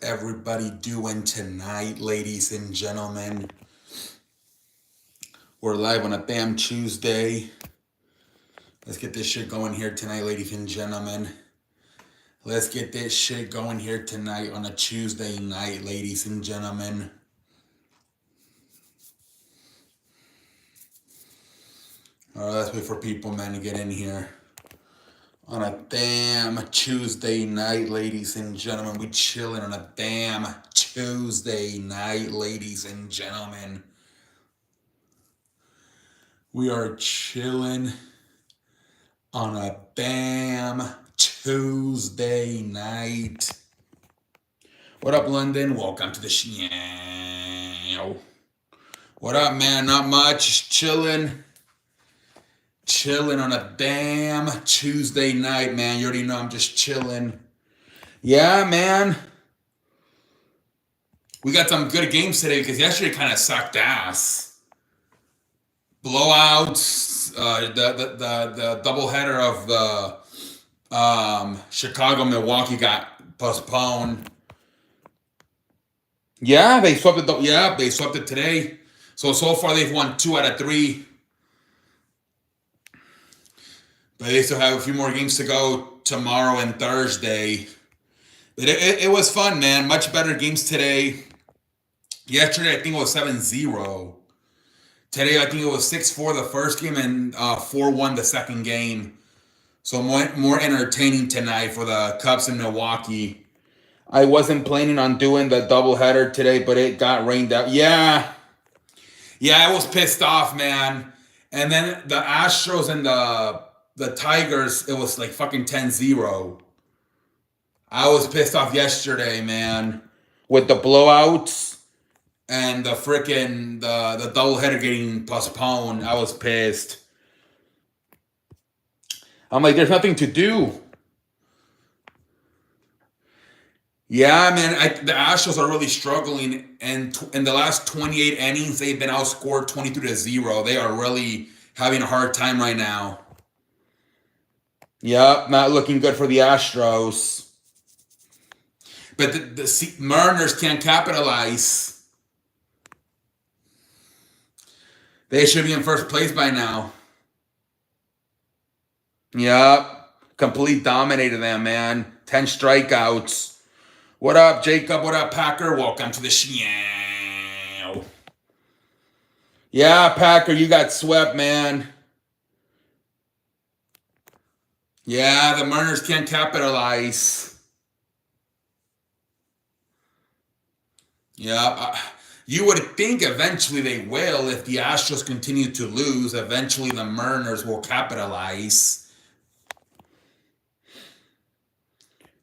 everybody doing tonight, ladies and gentlemen? We're live on a Bam Tuesday. Let's get this shit going here tonight, ladies and gentlemen. Let's get this shit going here tonight on a Tuesday night, ladies and gentlemen. All right, let's wait for people, man, to get in here. On a damn Tuesday night, ladies and gentlemen. We chilling on a damn Tuesday night, ladies and gentlemen. We are chilling on a damn Tuesday night. What up, London? Welcome to the show. What up, man? Not much. Just chilling. Chilling on a damn Tuesday night, man. You already know I'm just chilling. Yeah, man. We got some good games today because yesterday kind of sucked ass. Blowouts, the doubleheader of the Chicago-Milwaukee got postponed. Yeah, they swept it. They swept it today. So far they've won 2 out of 3. But they still have a few more games to go tomorrow and Thursday. But it was fun, man. Much better games today. Yesterday, I think it was 7-0. Today, I think it was 6-4 the first game and 4-1 the second game. So more entertaining tonight for the Cubs in Milwaukee. I wasn't planning on doing the doubleheader today, but it got rained out. Yeah, I was pissed off, man. And then the Astros and the Tigers, it was like fucking 10-0. I was pissed off yesterday, man, with the blowouts. And the freaking the doubleheader getting postponed. I was pissed. I'm like, there's nothing to do. Yeah, man, the Astros are really struggling. And in the last 28 innings, they've been outscored 23-0. They are really having a hard time right now. Yep, not looking good for the Astros. But the Mariners can't capitalize. They should be in first place by now. Yep. Completely dominated them, man. 10 strikeouts. What up, Jacob? What up, Packer? Welcome to the show. Yeah, Packer, you got swept, man. Yeah, the Mariners can't capitalize. Yeah, you would think eventually they will. If the Astros continue to lose, eventually the Mariners will capitalize.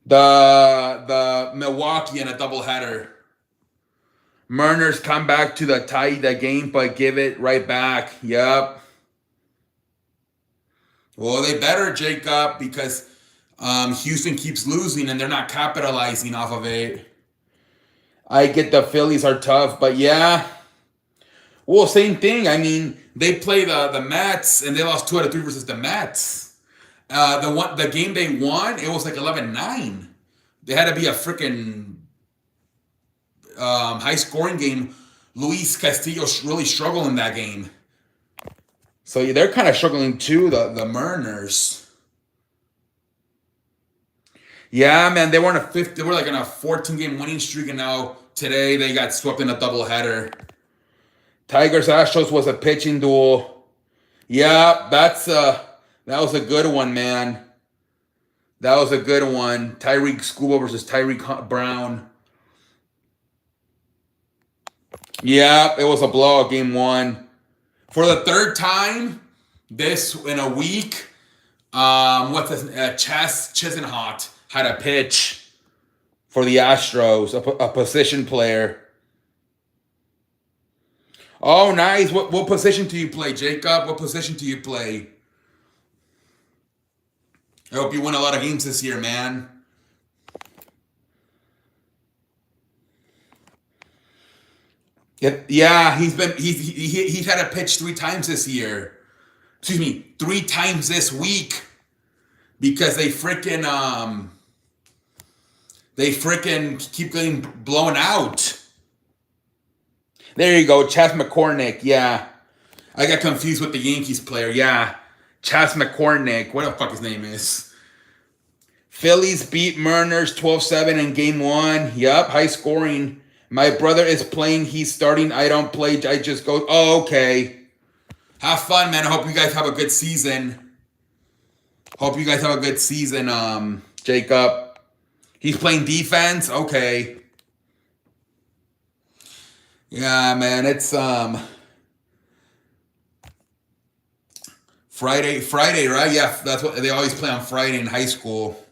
The Milwaukee in a doubleheader. Mariners come back to tie the game, but give it right back. Yep. Well, they better, Jacob, because Houston keeps losing and they're not capitalizing off of it. I get the Phillies are tough, but yeah. Well, same thing. I mean, they play the Mets, and they lost 2 out of 3 versus the Mets. The game they won, it was like 11-9. They had to be a freaking high-scoring game. Luis Castillo really struggled in that game. So yeah, they're kind of struggling too, the Mariners. Yeah, man, they were on they were like on a 14-game winning streak, and now today they got swept in a doubleheader. Tigers Astros was a pitching duel. Yeah, that was a good one, man. That was a good one. Tyreek Skubal versus Tyreek Brown. Yeah, it was a blowout, game 1. For the third time this in a week, Chas Chisenhot had a pitch for the Astros, a position player. Oh, nice. What position do you play, Jacob? What position do you play? I hope you win a lot of games this year, man. Yeah, he's had a pitch 3 times this year. Excuse me, 3 times this week, because they freaking They freaking keep getting blown out. There you go, Chas McCormick. Yeah, I got confused with the Yankees player. Yeah, Chas McCormick. What the fuck his name is? Phillies beat Mariners 12-7 in game 1. Yup, high scoring. My brother is playing. He's starting. I don't play. I just go. Oh, okay. Have fun, man. I hope you guys have a good season. Hope you guys have a good season, Jacob. He's playing defense? Okay. Yeah, man. It's Friday, right? Yeah, that's what they always play on Friday in high school.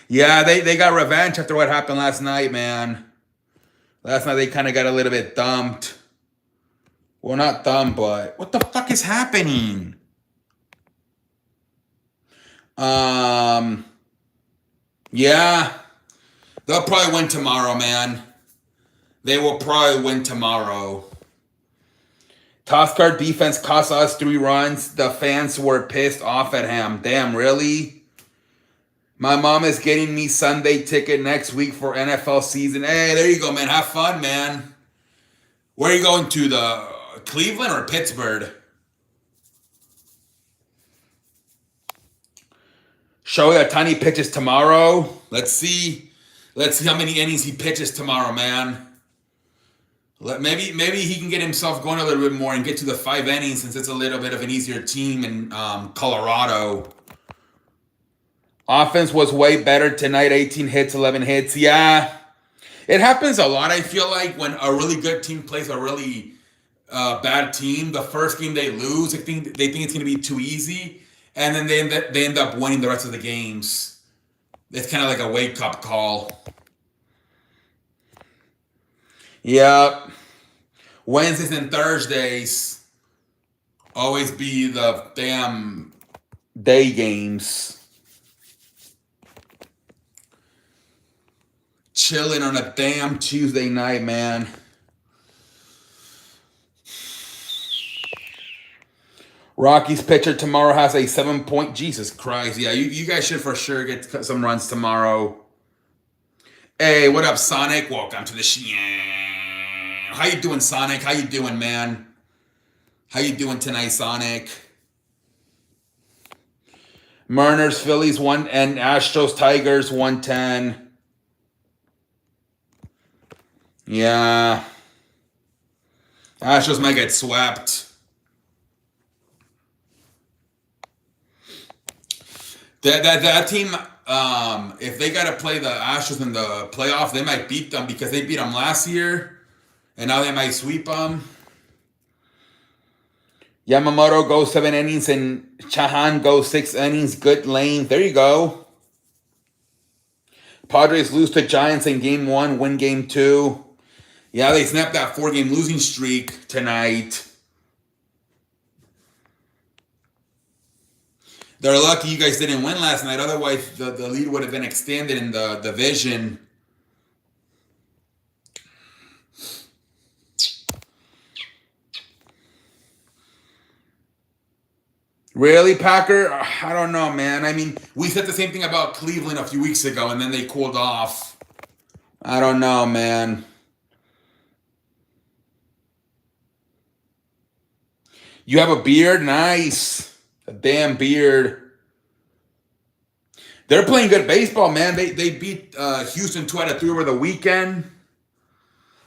Yeah, they got revenge after what happened last night, man. Last night they kind of got a little bit dumped. Well, not dumb, but what the fuck is happening? Yeah. They'll probably win tomorrow, man. They will probably win tomorrow. Toss card defense cost us 3 runs. The fans were pissed off at him. Damn, really? My mom is getting me Sunday ticket next week for NFL season. Hey, there you go, man. Have fun, man. Where are you going to? The Cleveland or Pittsburgh? Shohei Ohtani pitches tomorrow. Let's see how many innings he pitches tomorrow, man. Maybe he can get himself going a little bit more and get to the 5 innings since it's a little bit of an easier team in Colorado. Offense was way better tonight. 18 hits, 11 hits. Yeah, it happens a lot. I feel like when a really good team plays a really bad team, the first game they lose, they think it's going to be too easy, and then they end up winning the rest of the games. It's kind of like a wake-up call. Yep. Wednesdays and Thursdays always be the damn day games. Chilling on a damn Tuesday night, man. Rockies pitcher tomorrow has a 7-point. Jesus Christ. Yeah, you guys should for sure get some runs tomorrow. Hey, what up, Sonic? Welcome to the show. How you doing, Sonic? How you doing, man? How you doing tonight, Sonic? Mariners, Phillies 1 and Astros, Tigers 110. Yeah. Astros might get swept. That team, if they got to play the Astros in the playoff, they might beat them because they beat them last year, and now they might sweep them. Yamamoto goes 7 innings, and Chahan goes 6 innings. Good lane. There you go. Padres lose to Giants in game 1, win game 2. Yeah, they snapped that 4-game losing streak tonight. They're lucky you guys didn't win last night. Otherwise, the lead would have been extended in the division. Really, Packer? I don't know, man. I mean, we said the same thing about Cleveland a few weeks ago, and then they cooled off. I don't know, man. You have a beard? Nice. A damn beard. They're playing good baseball, man. They beat Houston 2 out of 3 over the weekend.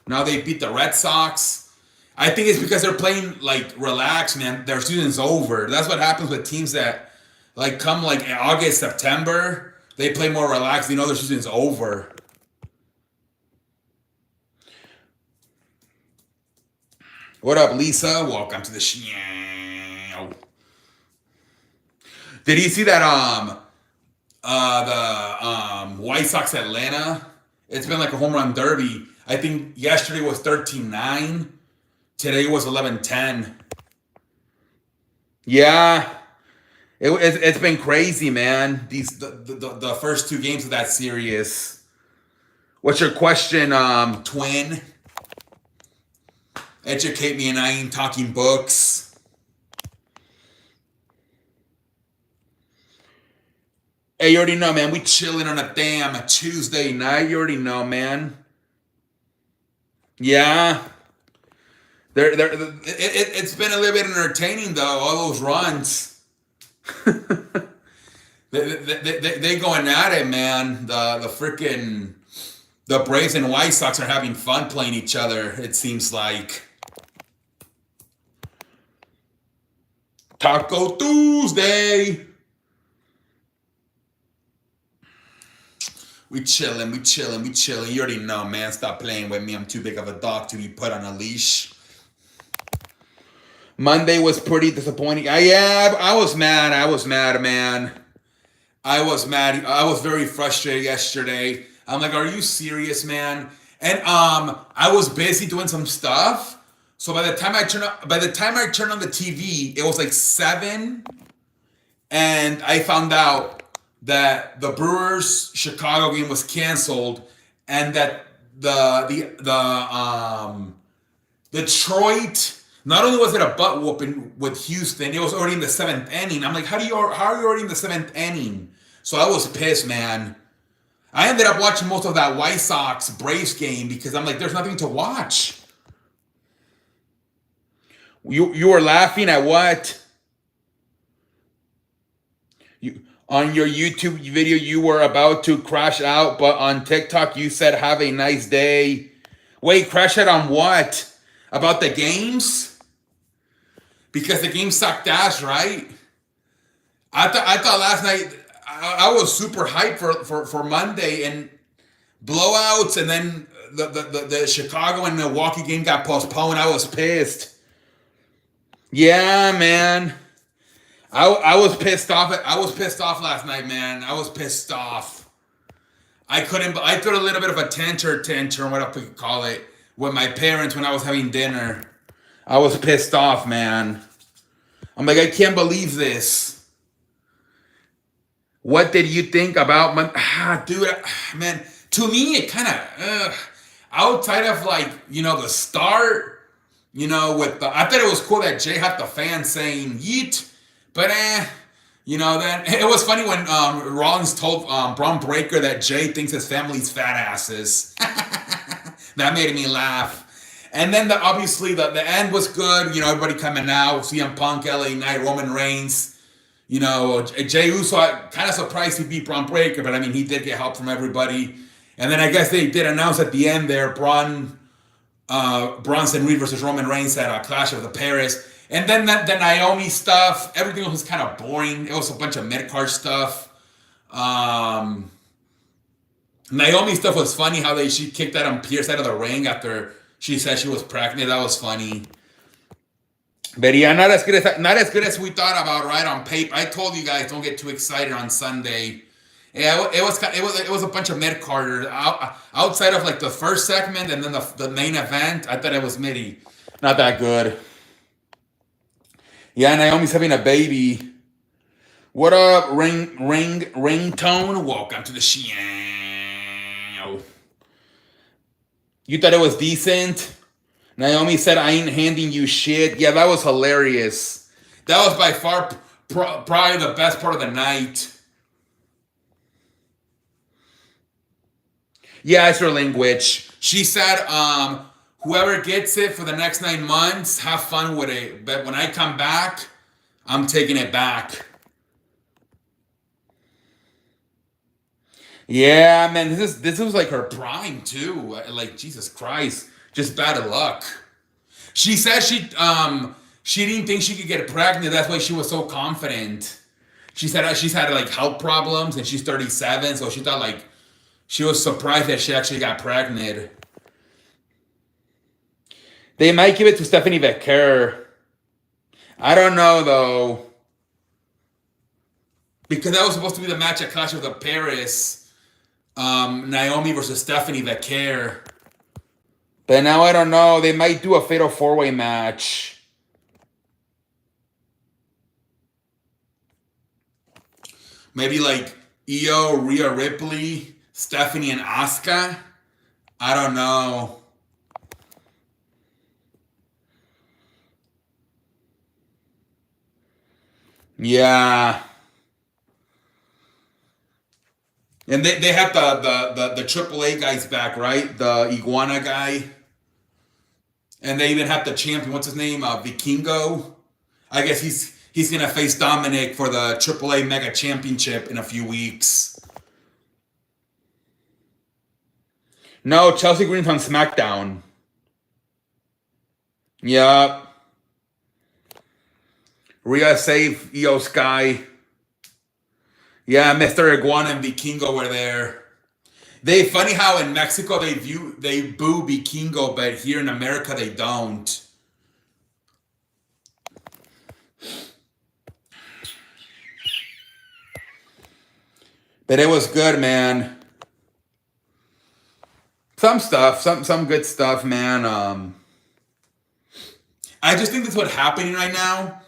Now they beat the Red Sox. I think it's because they're playing, like, relaxed, man. Their season's over. That's what happens with teams that, like, come, like, August, September. They play more relaxed. They know their season's over. What up, Lisa? Welcome to the show. Did you see that the White Sox Atlanta? It's been like a home run derby. I think yesterday was 13-9. Today was 11-10. Yeah. It's been crazy, man. The first 2 games of that series. What's your question, twin? Educate me and I ain't talking books. Hey, you already know, man. We chilling on a damn Tuesday night. You already know, man. Yeah. It's been a little bit entertaining, though, all those runs. They going at it, man. The freaking the Braves and White Sox are having fun playing each other, it seems like. Taco Tuesday. We chilling, we chilling, we chilling. You already know, man. Stop playing with me. I'm too big of a dog to be put on a leash. Monday was pretty disappointing. I was mad. I was mad, man. I was mad. I was very frustrated yesterday. I'm like, are you serious, man? And I was busy doing some stuff. So by the time I turned on the TV, it was like 7, and I found out that the Brewers Chicago game was canceled, and that the Detroit, not only was it a butt whooping with Houston, it was already in the 7th inning. I'm like, how are you already in the 7th inning? So I was pissed, man. I ended up watching most of that White Sox Braves game because I'm like, there's nothing to watch. You were laughing at what? On your YouTube video, you were about to crash out, but on TikTok, you said, have a nice day. Wait, crash out on what? About the games? Because the game sucked ass, right? I thought last night I was super hyped for Monday, and blowouts, and then the Chicago and Milwaukee game got postponed. I was pissed. Yeah, man. I was pissed off. I was pissed off last night, man. I was pissed off. I threw a little bit of a tantrum, whatever you call it, with my parents when I was having dinner. I was pissed off, man. I'm like, I can't believe this. What did you think about dude, man, to me it kind of outside of, like, the start, with I thought it was cool that Jay had the fans saying yeet, but then it was funny when Rollins told Braun Breaker that Jay thinks his family's fat asses. That made me laugh. And then obviously the end was good. Everybody coming out. CM Punk, LA Knight, Roman Reigns. Jey Uso, kind of surprised he beat Braun Breaker, but I mean, he did get help from everybody. And then I guess they did announce at the end there, Bronson Reed versus Roman Reigns at a Clash of the Paris. And then the Naomi stuff, everything was kind of boring. It was a bunch of mid-card stuff. Naomi stuff was funny, how she kicked Adam Pearce out of the ring after she said she was pregnant. That was funny. But yeah, not as good as we thought about, right, on paper. I told you guys, don't get too excited on Sunday. Yeah, it was a bunch of mid-carders outside of, like, the first segment and then the main event. I thought it was not that good. Yeah, Naomi's having a baby. What up, ringtone? Welcome to the show. You thought it was decent? Naomi said, I ain't handing you shit. Yeah, that was hilarious. That was by far probably the best part of the night. Yeah, it's her language. She said, whoever gets it for the next 9 months, have fun with it. But when I come back, I'm taking it back. Yeah, man, this was like her prime too. Like, Jesus Christ, just bad luck. She said she didn't think she could get pregnant. That's why she was so confident. She said she's had, like, health problems, and she's 37, so she thought, like, she was surprised that she actually got pregnant. They might give it to Stephanie Becker. I don't know, though. Because that was supposed to be the match at Clash of the Paris. Naomi versus Stephanie Becker. But now I don't know. They might do a fatal 4-way match. Maybe, like, Io, Rhea Ripley, Stephanie, and Asuka. I don't know. Yeah. And they have the AAA guys back, right? The Iguana guy. And they even have the champion, what's his name? Vikingo. I guess he's gonna face Dominic for the AAA Mega Championship in a few weeks. No, Chelsea Green's on SmackDown. Yup. Rhea Safe, Io Sky. Yeah, Mr. Iguana and Vikingo were there. Funny how in Mexico they boo Vikingo, but here in America they don't. But it was good, man. Some stuff, some good stuff, man. I just think that's what's happening right now.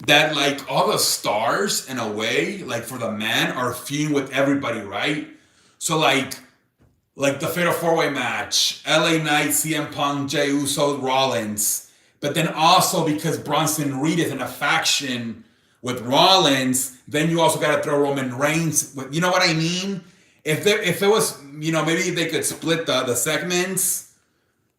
That like all the stars in a way, like for the men, are feuding with everybody, right? So like the Fatal 4-Way match, LA Knight, CM Punk, Jey Uso, Rollins. But then also because Bronson Reed is in a faction with Rollins, then you also got to throw Roman Reigns. You know what I mean? If it was, maybe they could split the segments,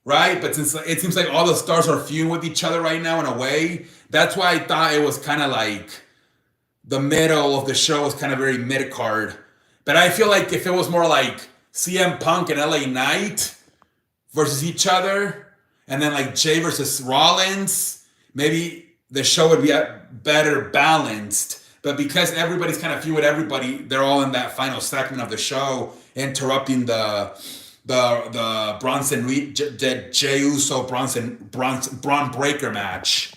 right? But since it seems like all the stars are feuding with each other right now in a way, that's why I thought it was kind of like the middle of the show was kind of very mid-card. But I feel like if it was more like CM Punk and LA Knight versus each other, and then like Jay versus Rollins, maybe the show would be better balanced. But because everybody's kind of feud with everybody, they're all in that final segment of the show, interrupting the Bronson Reed, Jey Uso Braun Breaker match.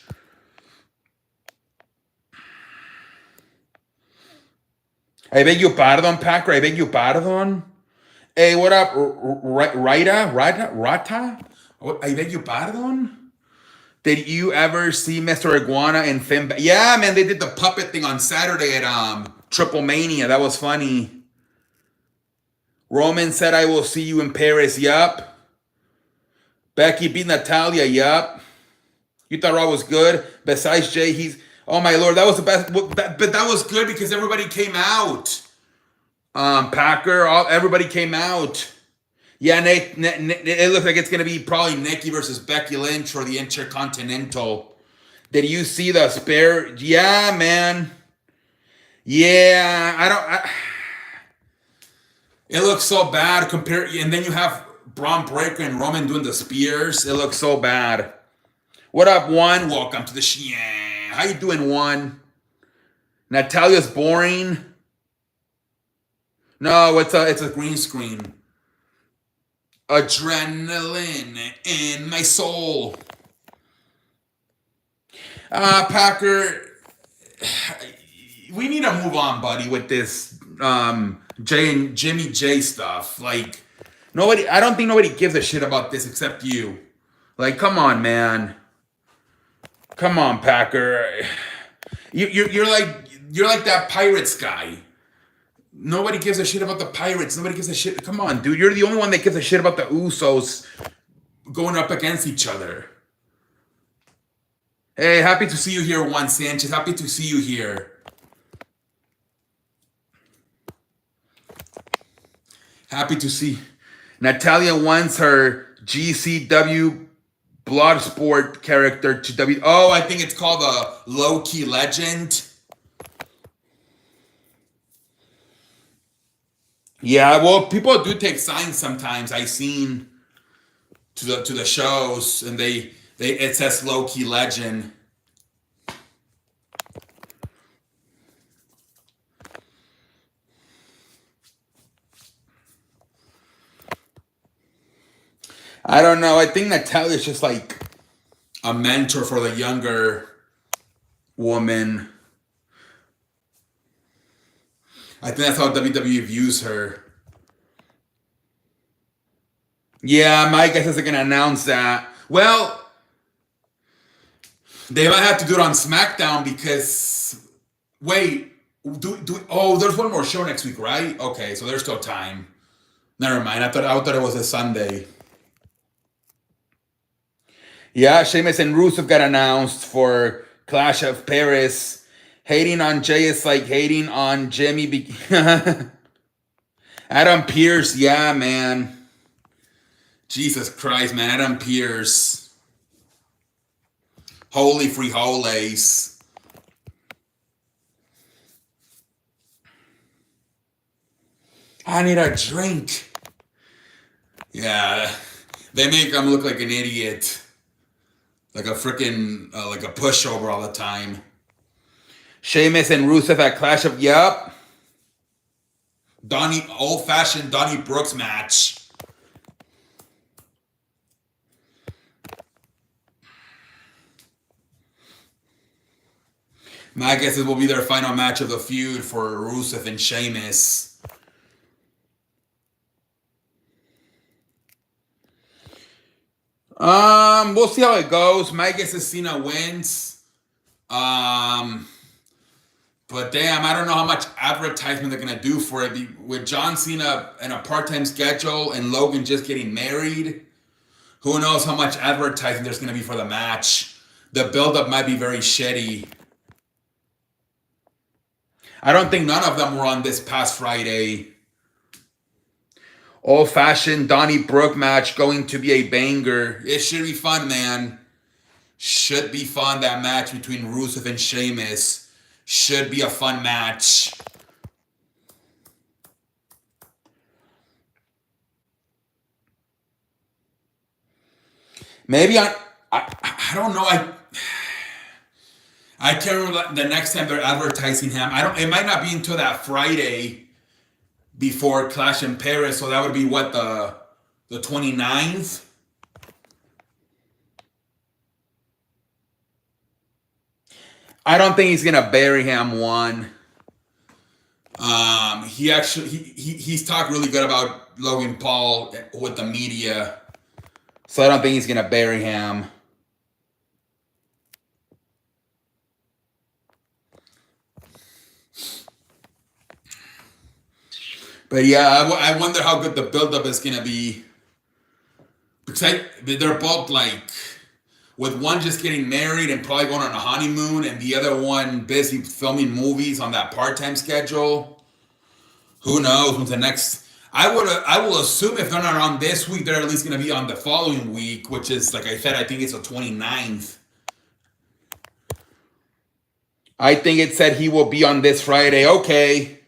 I beg your pardon, Packer. I beg your pardon. Hey, what up, Rata? I beg your pardon. Did you ever see Mr. Iguana and Finn? Yeah, man, they did the puppet thing on Saturday at Triple Mania. That was funny. Roman said, "I will see you in Paris." Yup. Becky beat Natalia. Yup. You thought Raw was good? Besides Jay, oh my lord, that was the best. But that was good because everybody came out. Packer, everybody came out. Yeah, it looks like it's going to be probably Nikki versus Becky Lynch for the Intercontinental. Did you see the spare? Yeah, man. Yeah, it looks so bad and then you have Braun Breaker and Roman doing the spears. It looks so bad. What up, One? Welcome to the show. How you doing, One? Natalia's boring. No, it's a green screen. Adrenaline in my soul. Packer, we need to move on, buddy, with this Jimmy J stuff. Like, I don't think nobody gives a shit about this except you. Like, come on, man. Come on, Packer. You're like that Pirates guy. Nobody gives a shit about the Pirates. Nobody gives a shit. Come on, dude. You're the only one that gives a shit about the Usos going up against each other. Hey, happy to see you here, Juan Sanchez. Happy to see you here. Happy to see. Natalia wants her GCW Bloodsport character to W. Oh, I think it's called a Low-Key Legend. Yeah, well, people do take signs sometimes. I've seen to the shows, and it says Low-Key Legend. I don't know. I think Natalia's just like a mentor for the younger woman. I think that's how WWE views her. Yeah, Micah says they're going to announce that. Well, they might have to do it on SmackDown because, wait, there's one more show next week, right? Okay, so there's still time. Never mind. I thought it was a Sunday. Yeah, Sheamus and Rusev got announced for Clash of Paris. Hating on Jay is like hating on Jimmy. Adam Pierce, yeah, man. Jesus Christ, man. Adam Pierce. Holy frijoles. I need a drink. Yeah, they make him look like an idiot. Like a freaking, like a pushover all the time. Sheamus and Rusev at Clash of, yup. Old-fashioned Donnie Brooks match. My guess it will be their final match of the feud for Rusev and Sheamus. We'll see how it goes. My guess is Cena wins. But damn, I don't know how much advertisement they're gonna do for it. With John Cena in a part-time schedule and Logan just getting married, who knows how much advertising there's gonna be for the match. The build-up might be very shitty. I don't think none of them were on this past Friday. Old-fashioned Donnie Brooke match going to be a banger. It should be fun, man. Should be fun, that match between Rusev and Sheamus. Should be a fun match. Maybe I don't know. I can't remember the next time they're advertising him. It might not be until that Friday before Clash in Paris. So that would be what, the 29th? I don't think he's gonna bury him one. He's talked really good about Logan Paul with the media. So I don't think he's gonna bury him. But yeah, I wonder how good the build-up is gonna be. Because they're both like, with one just getting married and probably going on a honeymoon, and the other one busy filming movies on that part-time schedule. Who knows when's the next? I will assume if they're not on this week, they're at least going to be on the following week, which is, like I said, I think it's the 29th. I think it said he will be on this Friday. Okay.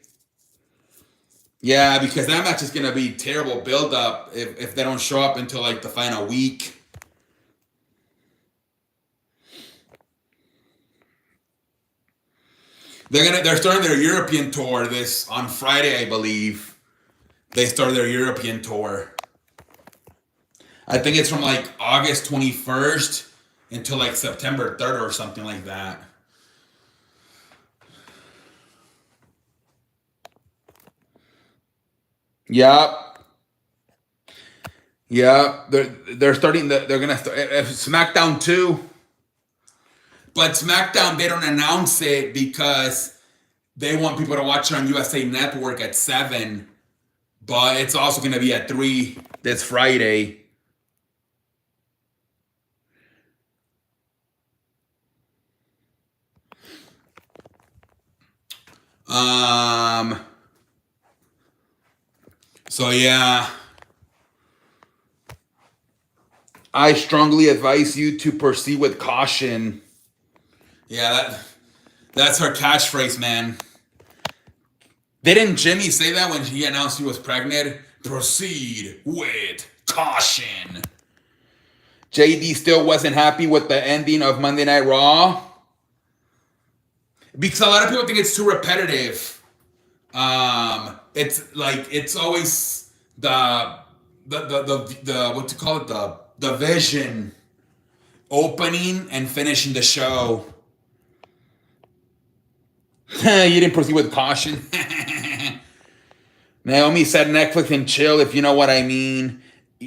Yeah, because that match is going to be terrible build-up if they don't show up until like the final week. They're starting their European tour on Friday, I believe. They start their European tour. I think it's from like August 21st until like September 3rd or something like that. Yep. They're starting they're gonna start SmackDown 2. But SmackDown, they don't announce it because they want people to watch it on USA Network at 7. But it's also going to be at 3 this Friday. So yeah. I strongly advise you to proceed with caution. Yeah, that's her catchphrase, man. Didn't Jimmy say that when he announced he was pregnant? Proceed with caution. JD still wasn't happy with the ending of Monday Night Raw. Because a lot of people think it's too repetitive. It's like, it's always the what to call it, the vision opening and finishing the show. You didn't proceed with caution. Naomi said Netflix and chill, if you know what I mean.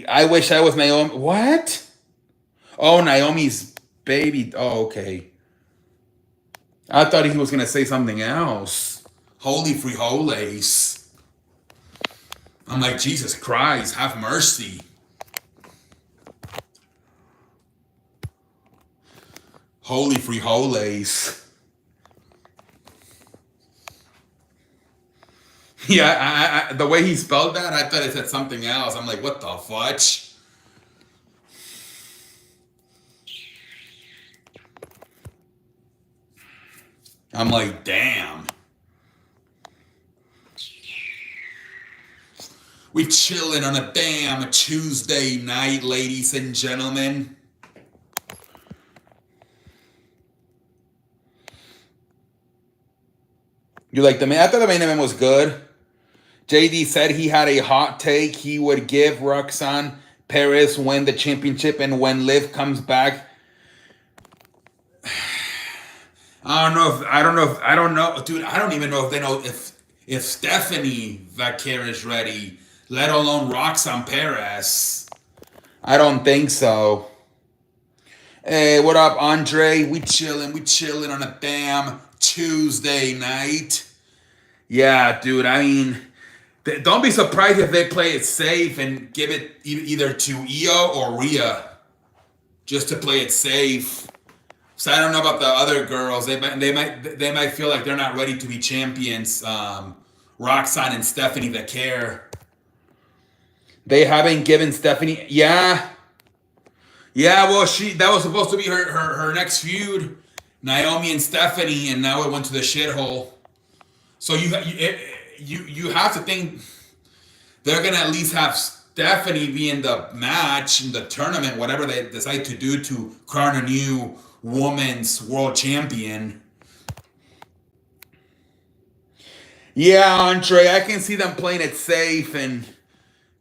I wish I was Naomi. What? Oh, Naomi's baby. Oh, okay. I thought he was going to say something else. Holy frijoles. I'm like, Jesus Christ, have mercy. Holy frijoles. Yeah, the way he spelled that, I thought it said something else. I'm like, what the fudge? I'm like, damn. We chilling on a damn Tuesday night, ladies and gentlemen. You like the main? I thought the main event was good. JD said he had a hot take. He would give Roxanne Perez win the championship, and when Liv comes back, I don't know, dude. I don't even know if they know if Stephanie Vaquer is ready, let alone Roxanne Perez. I don't think so. Hey, what up, Andre? We chilling on a damn Tuesday night. Yeah, dude. I mean, don't be surprised if they play it safe and give it either to Io or Rhea, just to play it safe. So I don't know about the other girls. They might feel like they're not ready to be champions. Roxanne and Stephanie that care. They haven't given Stephanie. Yeah. Well, that was supposed to be her next feud, Naomi and Stephanie, and now it went to the shithole. So you have to think they're gonna at least have Stephanie be in the match in the tournament, whatever they decide to do to crown a new women's world champion. Yeah, Andre, I can see them playing it safe and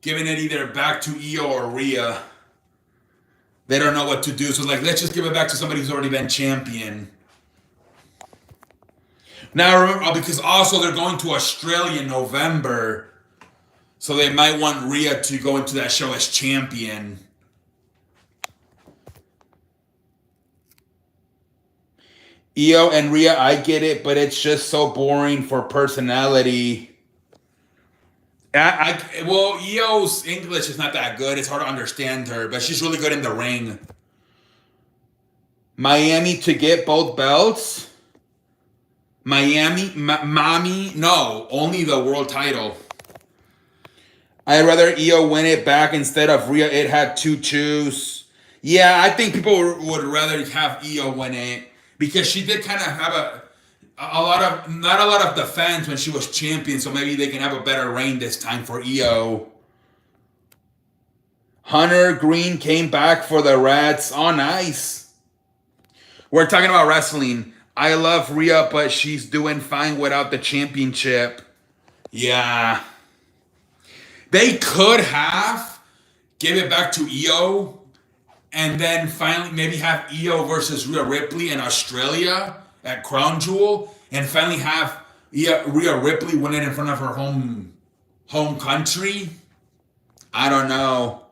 giving it either back to Io or Rhea. They don't know what to do, so like, let's just give it back to somebody who's already been champion. Now remember, because also they're going to Australia in November, so they might want Rhea to go into that show as champion. Io and Rhea, I get it, but it's just so boring for personality. Well, Io's English is not that good. It's hard to understand her, but she's really good in the ring. Miami to get both belts? Mommy? No, only the world title. I'd rather Io win it back instead of Rhea. It had to choose. Yeah, I think people would rather have Io win it because she did kind of have not a lot of defense when she was champion, so maybe they can have a better reign this time for Io. Hunter Green came back for the Rats. Oh, nice. We're talking about wrestling. I love Rhea, but she's doing fine without the championship. Yeah. They could have give it back to Io and then finally maybe have Io versus Rhea Ripley in Australia at Crown Jewel, and finally have Rhea Ripley win it in front of her home country. I don't know.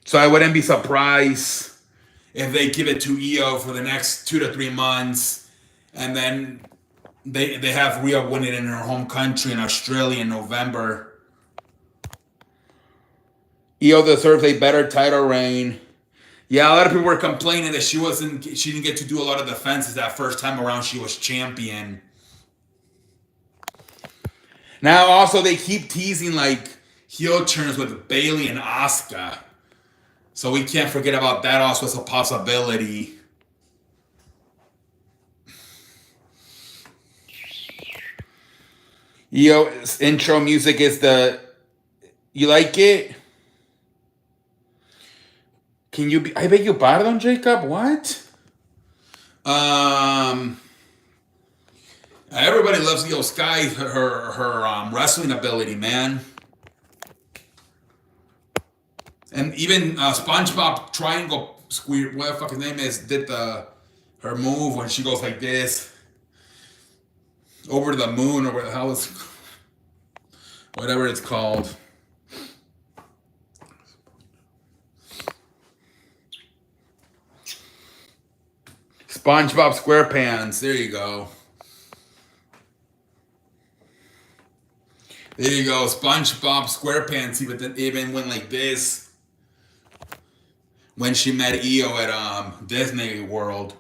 So I wouldn't be surprised if they give it to Io for the next 2 to 3 months, and then they have Rhea win it in her home country in Australia in November. Io deserves a better title reign. Yeah, a lot of people were complaining that she didn't get to do a lot of defenses that first time around she was champion. Now also they keep teasing like heel turns with Bayley and Asuka. So we can't forget about that also as a possibility. Io's intro music is you like it? Can you I beg your pardon, Jacob? What? Everybody loves Io Sky, her wrestling ability, man. And even SpongeBob Triangle Squeak, whatever the fuck his name is, did her move when she goes like this over to the moon or what the hell is whatever it's called. SpongeBob SquarePants. There you go. There you go. SpongeBob SquarePants even went like this when she met Io at Disney World.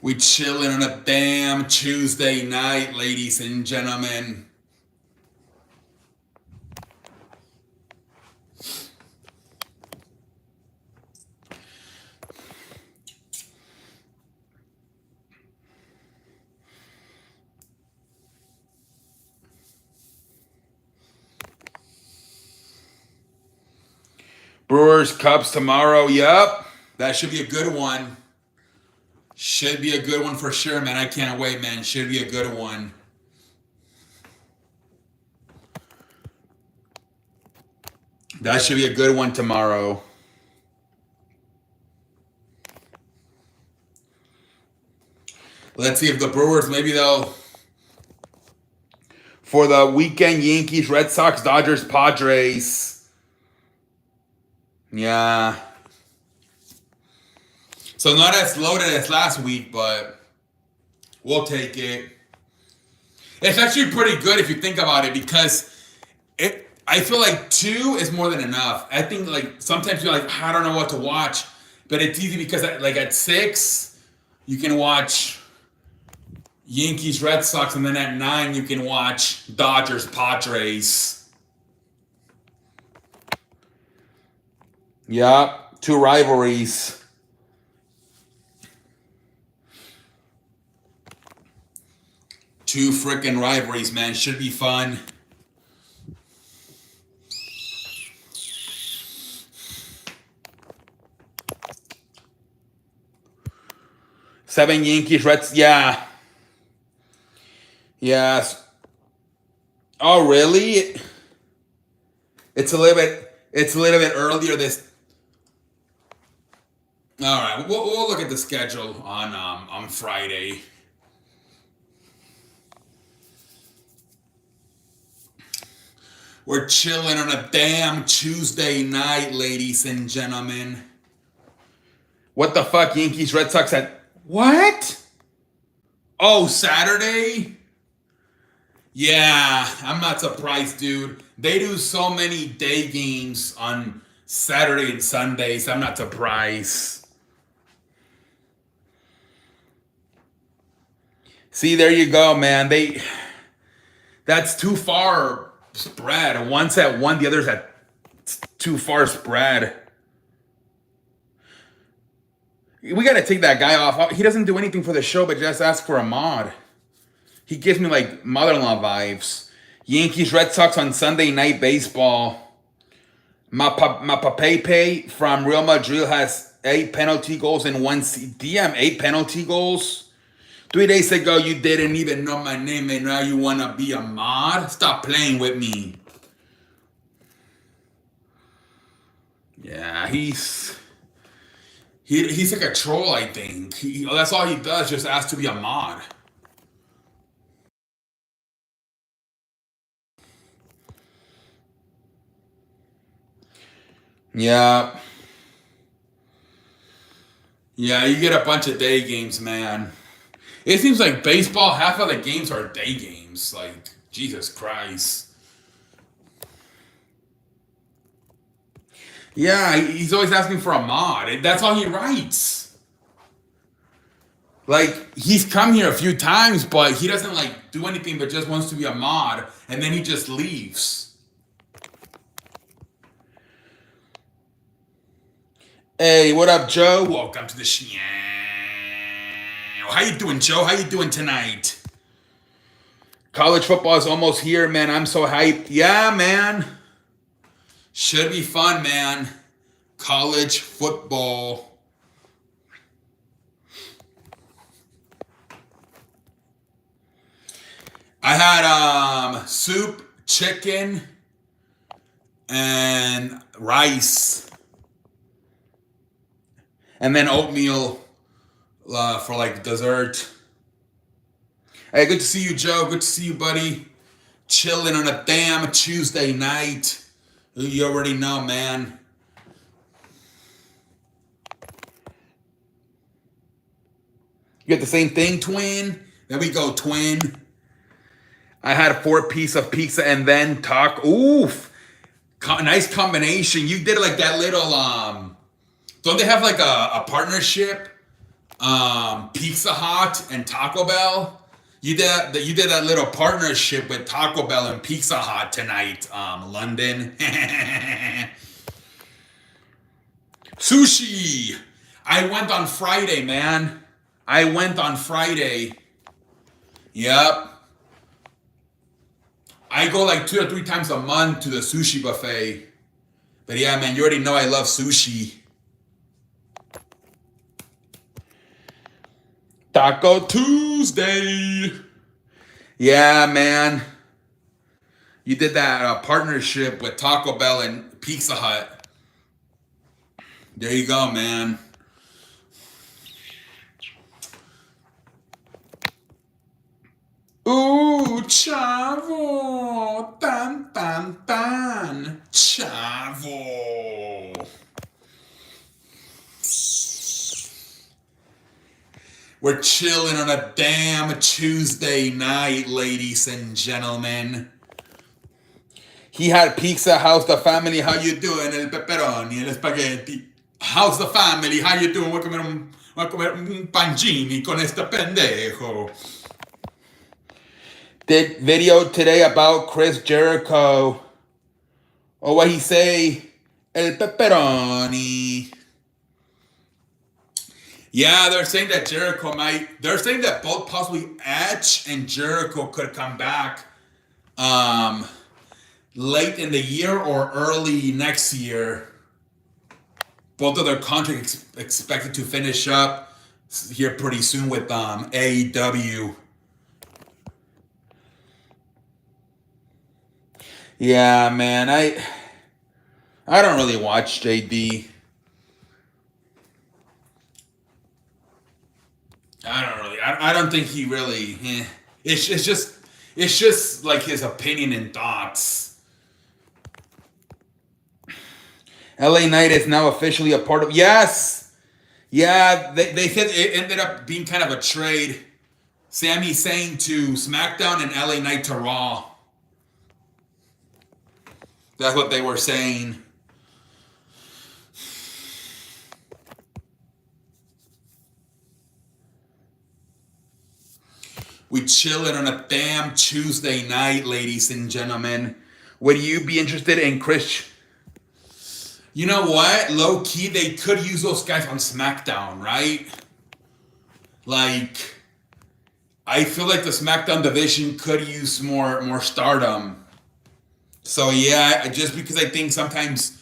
We chilling on a damn Tuesday night, ladies and gentlemen. Brewers, Cubs tomorrow. Yup. That should be a good one. Should be a good one for sure, man. I can't wait, man. Should be a good one. That should be a good one tomorrow. Let's see if the Brewers, maybe they'll... For the weekend, Yankees, Red Sox, Dodgers, Padres. Yeah. So not as loaded as last week, but we'll take it. It's actually pretty good if you think about it, because I feel like 2 is more than enough. I think like sometimes you're like, I don't know what to watch, but it's easy because like at 6, you can watch Yankees, Red Sox, and then at 9 you can watch Dodgers, Padres. Yeah, 2 rivalries. 2 freaking rivalries, man. Should be fun. Seven Yankees, Reds. Yeah. Yes. Oh, really? It's a little bit earlier this. All right, we'll look at the schedule on Friday. We're chilling on a damn Tuesday night, ladies and gentlemen. What the fuck, Yankees, Red Sox at what? Oh, Saturday? Yeah, I'm not surprised, dude. They do so many day games on Saturday and Sundays. I'm not surprised. See, there you go, man. That's too far spread. One's at 1, the other's at too far spread. We got to take that guy off. He doesn't do anything for the show, but just ask for a mod. He gives me like mother-in-law vibes. Yankees, Red Sox on Sunday Night Baseball. Mapapepe from Real Madrid has 8 penalty goals in 1 season. DM, 8 penalty goals? 3 days ago, you didn't even know my name, and now you want to be a mod? Stop playing with me. Yeah, he's like a troll, I think. That's all he does, just ask to be a mod. Yeah. Yeah, you get a bunch of day games, man. It seems like baseball, half of the games are day games. Like, Jesus Christ. Yeah, he's always asking for a mod. That's all he writes. Like, he's come here a few times, but he doesn't, like, do anything but just wants to be a mod. And then he just leaves. Hey, what up, Joe? Welcome to the show. How you doing, Joe? How you doing tonight? College football is almost here, man. I'm so hyped. Yeah, man. Should be fun, man. College football. I had soup, chicken, and rice. And then oatmeal for like dessert. Hey, good to see you, Joe. Good to see you, buddy. Chilling on a damn Tuesday night. You already know, man. You get the same thing, twin? There we go, twin. I had a 4-piece of pizza and then taco. Oof. Nice combination. You did like that little, don't they have like a partnership Pizza Hut and Taco Bell. You did that little partnership with Taco Bell and Pizza Hut tonight, London. Sushi. I went on Friday, man. I went on Friday. Yep. I go like 2 or 3 times a month to the sushi buffet. But yeah, man, you already know I love sushi. Taco Tuesday. Yeah, man. You did that partnership with Taco Bell and Pizza Hut. There you go, man. Ooh, chavo. Tan, tan, tan. Chavo. We're chilling on a damn Tuesday night, ladies and gentlemen. He had Pizza. How's the family? How you doing? El pepperoni, el spaghetti. How's the family? How you doing? Voy a comer un pancini con este pendejo. Did video today about Chris Jericho. Oh, what he say? El pepperoni. Yeah, they're saying that they're saying that both possibly Edge and Jericho could come back late in the year or early next year. Both of their contracts expected to finish up here pretty soon with AEW. Yeah, man, I don't really watch JD. I don't think he really. It's just like his opinion and thoughts. LA Knight is now officially a part of. Yes, yeah. They said it ended up being kind of a trade. Sami Zayn to SmackDown and LA Knight to Raw. That's what they were saying. We chilling on a damn Tuesday night, ladies and gentlemen. Would you be interested in Chris? You know what? Low key, they could use those guys on SmackDown, right? Like, I feel like the SmackDown division could use more stardom. So yeah, just because I think sometimes,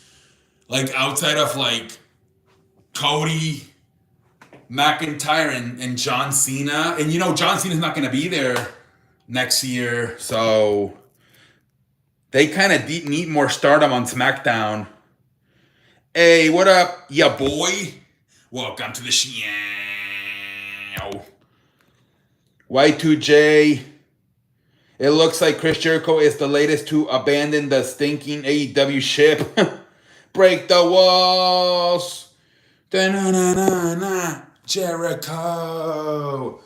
like outside of like Cody, McIntyre and John Cena. And you know, John Cena's not going to be there next year. So they kind of need more stardom on SmackDown. Hey, what up, ya boy? Welcome to the show. Y2J. It looks like Chris Jericho is the latest to abandon the stinking AEW ship. Break the walls. Da-na-na-na-na. Jericho.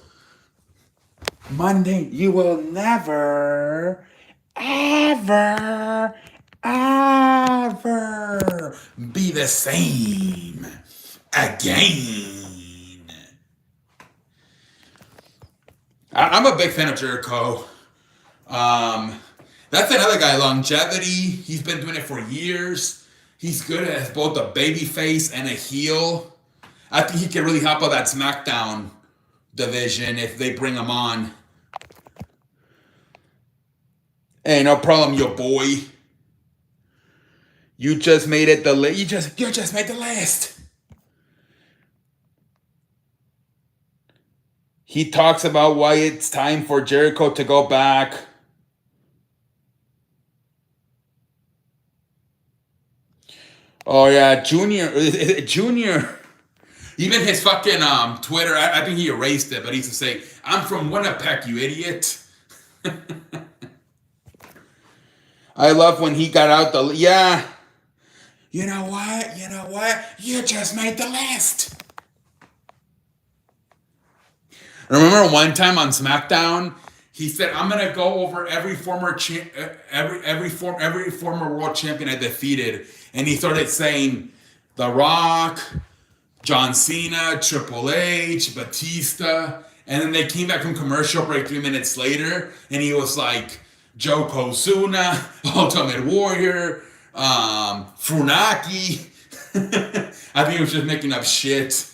Monday, you will never, ever, ever be the same again. I'm a big fan of Jericho. That's another guy, longevity. He's been doing it for years. He's good as both a baby face and a heel. I think he can really help out that SmackDown division if they bring him on. Hey, no problem, your boy. You just made it the list. You just made the list. He talks about why it's time for Jericho to go back. Oh yeah, Junior. Even his fucking Twitter, I think he erased it, but he used to say, "I'm from Winnipeg, you idiot." I love when he got out the... Yeah. You know what? You just made the list. Remember one time on SmackDown, he said, "I'm gonna go over every former former world champion I defeated," and he started saying The Rock, John Cena, Triple H, Batista, and then they came back from commercial break 3 minutes later, and he was like, Yokozuna, Ultimate Warrior, Funaki. I think he was just making up shit.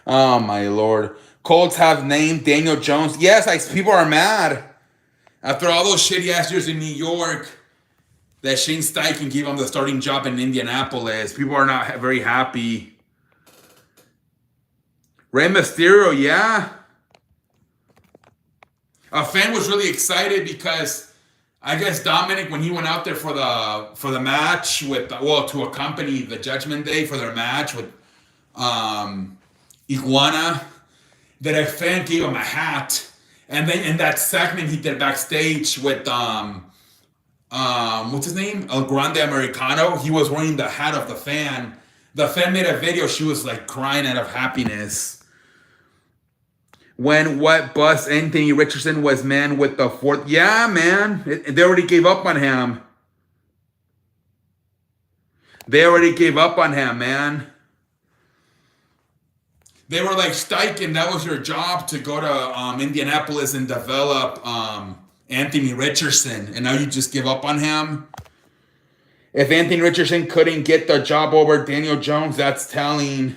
Oh my lord. Colts have named Daniel Jones. Yes, people are mad. After all those shitty ass years in New York, that Shane Steichen gave him the starting job in Indianapolis. People are not very happy. Rey Mysterio, yeah. A fan was really excited because I guess Dominic, when he went out there for the match with, to accompany the Judgment Day for their match with Iguana, that a fan gave him a hat. And then in that segment he did backstage with what's his name? El Grande Americano. He was wearing the hat of the fan. The fan made a video. She was like crying out of happiness. When what bust Anthony Richardson was man with the fourth. Yeah, man. They already gave up on him. They already gave up on him, man. They were like, Steichen, that was your job to go to Indianapolis and develop Anthony Richardson, and now you just give up on him? If Anthony Richardson couldn't get the job over Daniel Jones, that's telling.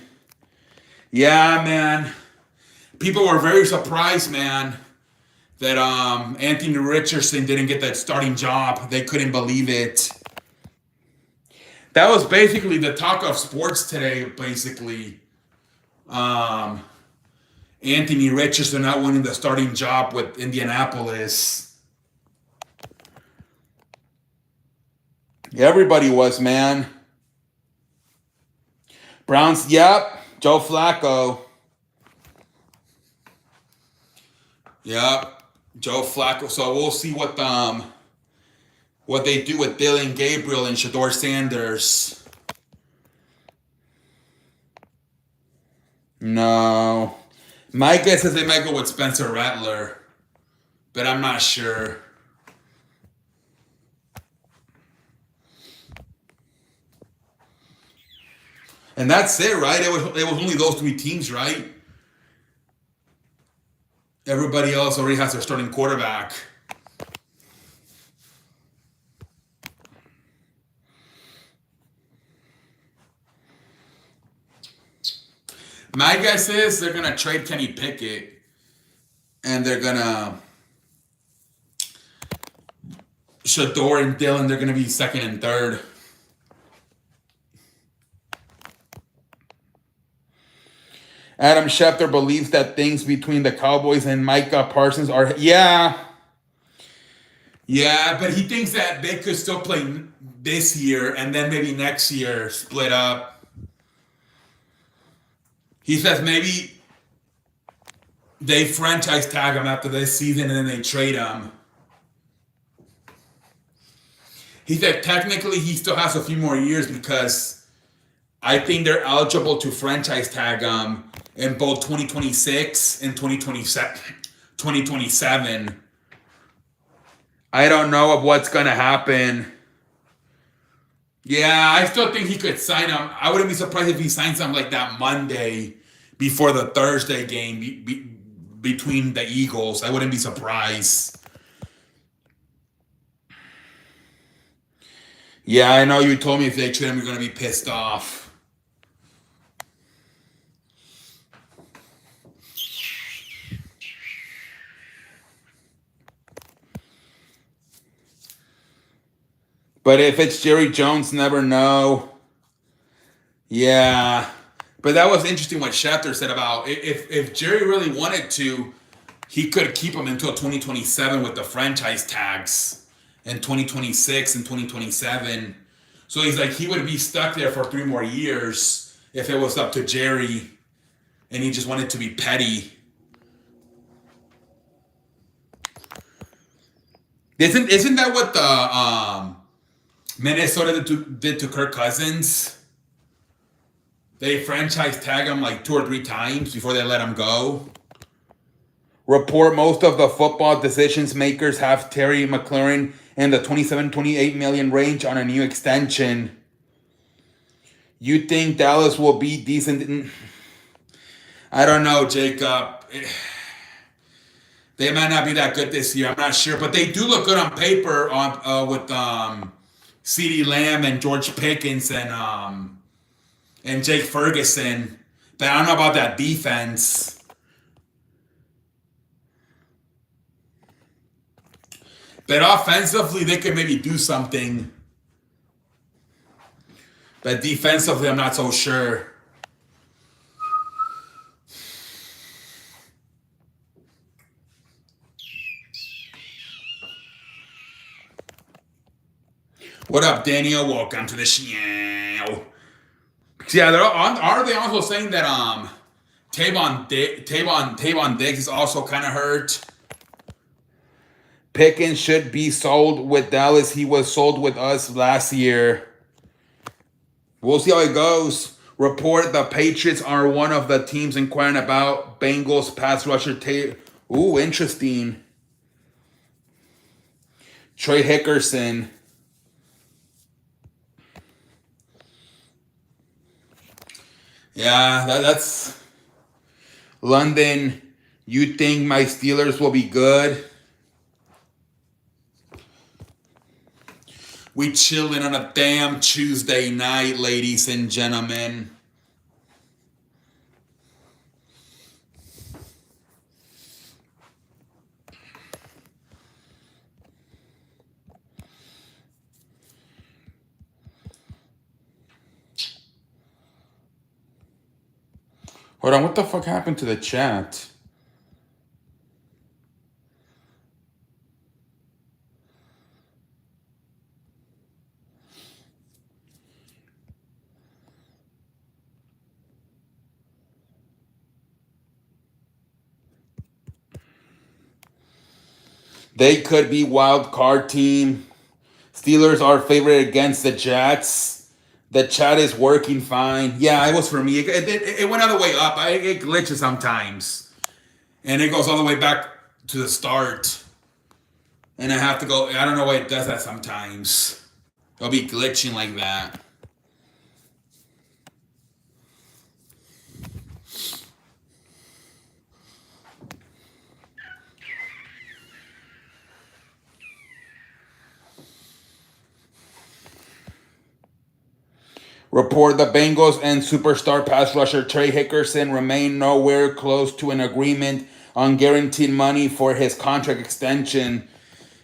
Yeah, man. People were very surprised, man, that Anthony Richardson didn't get that starting job. They couldn't believe it. That was basically the talk of sports today, basically. Anthony Richardson not winning the starting job with Indianapolis. Everybody was, man. Browns, yep. Joe Flacco. Yep. Joe Flacco. So we'll see what they do with Dylan Gabriel and Shador Sanders. No. My guess is they might go with Spencer Rattler, but I'm not sure. And that's it, right? It was only those three teams, right? Everybody else already has their starting quarterback. My guess is they're going to trade Kenny Pickett, and they're going to Shador and Dylan, they're going to be second and third. Adam Schefter believes that things between the Cowboys and Micah Parsons are... Yeah, but he thinks that they could still play this year and then maybe next year split up. He says maybe they franchise tag him after this season and then they trade him. He said technically he still has a few more years because I think they're eligible to franchise tag him in both 2026 and 2027. I don't know of what's going to happen. Yeah, I still think he could sign him. I wouldn't be surprised if he signs him like that Monday before the Thursday game between the Eagles. I wouldn't be surprised. Yeah, I know you told me if they trade him, you're going to be pissed off. But if it's Jerry Jones, never know. Yeah. But that was interesting what Schefter said about if Jerry really wanted to, he could keep him until 2027 with the franchise tags and 2026 and 2027. So he's like, he would be stuck there for 3 more years if it was up to Jerry and he just wanted to be petty. Isn't that what the Minnesota did to Kirk Cousins? They franchise tag him like 2 or 3 times before they let him go. Report most of the football decisions makers have Terry McLaurin in the 27-28 million range on a new extension. You think Dallas will be decent? I don't know, Jacob. They might not be that good this year. I'm not sure, but they do look good on paper with CeeDee Lamb and George Pickens and Jake Ferguson. But I don't know about that defense. But offensively, they could maybe do something. But defensively, I'm not so sure. What up, Daniel? Welcome to the show. Yeah, are they also saying that Tavon Diggs is also kind of hurt? Pickens should be sold with Dallas. He was sold with us last year. We'll see how it goes. Report the Patriots are one of the teams inquiring about Bengals pass rusher. Ooh, interesting. Trey Hickerson. Yeah, that's London. You think my Steelers will be good? We chilling on a damn Tuesday night, ladies and gentlemen. Hold on, what the fuck happened to the chat? They could be wild card team. Steelers are favored against the Jets. The chat is working fine. Yeah, it was for me. It went all the way up. It glitches sometimes. And it goes all the way back to the start. And I have to go. I don't know why it does that sometimes. It'll be glitching like that. Report the Bengals and superstar pass rusher Trey Hickerson remain nowhere close to an agreement on guaranteed money for his contract extension.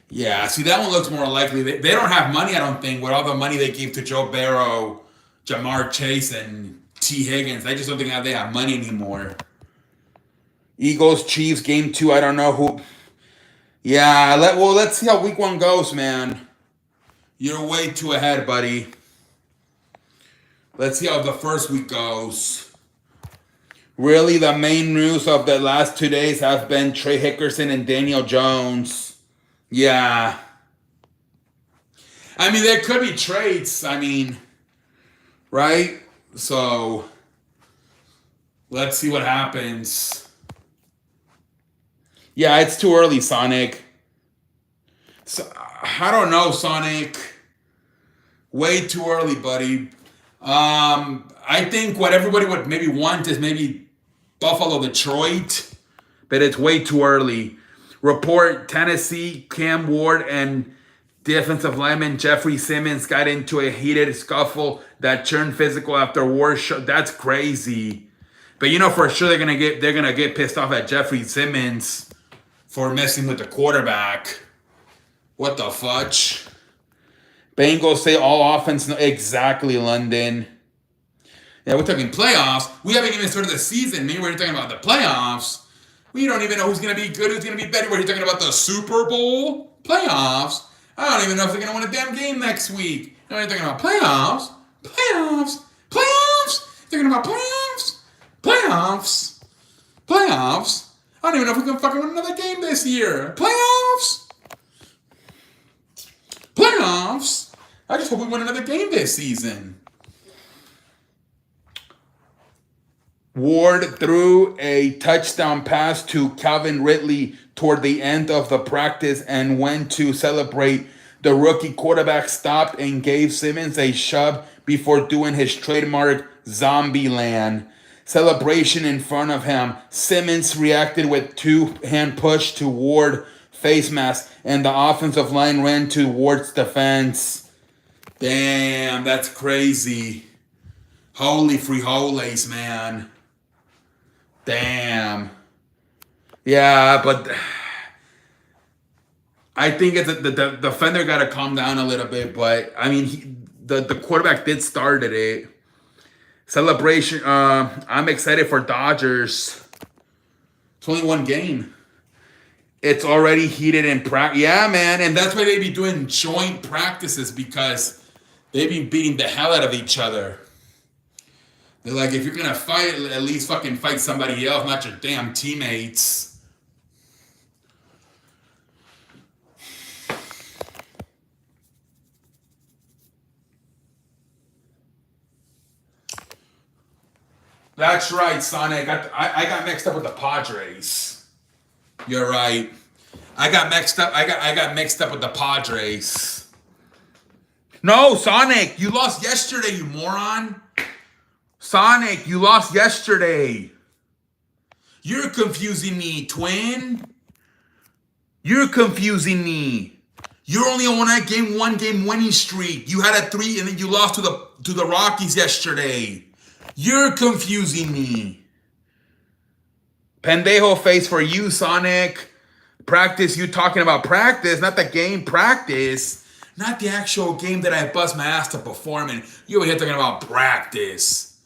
Yeah, see, that one looks more likely. They don't have money, I don't think, with all the money they gave to Joe Burrow, Jamar Chase, and T. Higgins. I just don't think they have money anymore. Eagles, Chiefs, game 2, I don't know who. Yeah, let's see how week 1 goes, man. You're way too ahead, buddy. Let's see how the first week goes. Really, the main news of the last 2 days have been Trey Hickerson and Daniel Jones. Yeah. I mean, there could be trades. I mean, right? So, let's see what happens. Yeah, it's too early, Sonic. So, I don't know, Sonic. Way too early, buddy. I think what everybody would maybe want is maybe Buffalo, Detroit, but it's way too early. Report Tennessee, Cam Ward and defensive lineman Jeffrey Simmons got into a heated scuffle that turned physical after Ward. That's crazy. But you know for sure they're gonna get pissed off at Jeffrey Simmons for messing with the quarterback. What the fudge? Bengals say all offense. No, exactly, London. Yeah, we're talking playoffs. We haven't even started the season. Maybe we're talking about the playoffs. We don't even know who's going to be good, who's going to be better. We're talking about the Super Bowl playoffs. I don't even know if they're going to win a damn game next week. They're talking about playoffs. Playoffs. Playoffs. They're talking about playoffs. Playoffs. Playoffs. I don't even know if we can fucking win another game this year. Playoffs. Playoffs. I just hope we win another game this season. Ward threw a touchdown pass to Calvin Ridley toward the end of the practice and went to celebrate. The rookie quarterback stopped and gave Simmons a shove before doing his trademark zombie land celebration in front of him. Simmons reacted with two-hand push to ward face mask, and the offensive line ran towards the fence. Damn, that's crazy. Holy frijoles, man. Damn. Yeah, but I think the defender got to calm down a little bit. But I mean, the quarterback did start it. Celebration. I'm excited for Dodgers. It's only one game. It's already heated in practice. Yeah, man, and that's why they be doing joint practices, because they be beating the hell out of each other. They're like, if you're gonna fight, at least fucking fight somebody else, not your damn teammates. That's right, Sonic. I got mixed up with the Padres. You're right. I got mixed up with the Padres. No, Sonic, you lost yesterday, you moron. Sonic, you lost yesterday. You're confusing me, twin. You're confusing me. You're only on one game winning streak. You had a 3 and then you lost to the Rockies yesterday. You're confusing me. Pendejo face for you, Sonic. Practice, you talking about practice, not the game practice. Not the actual game that I bust my ass to perform in. You over here talking about practice.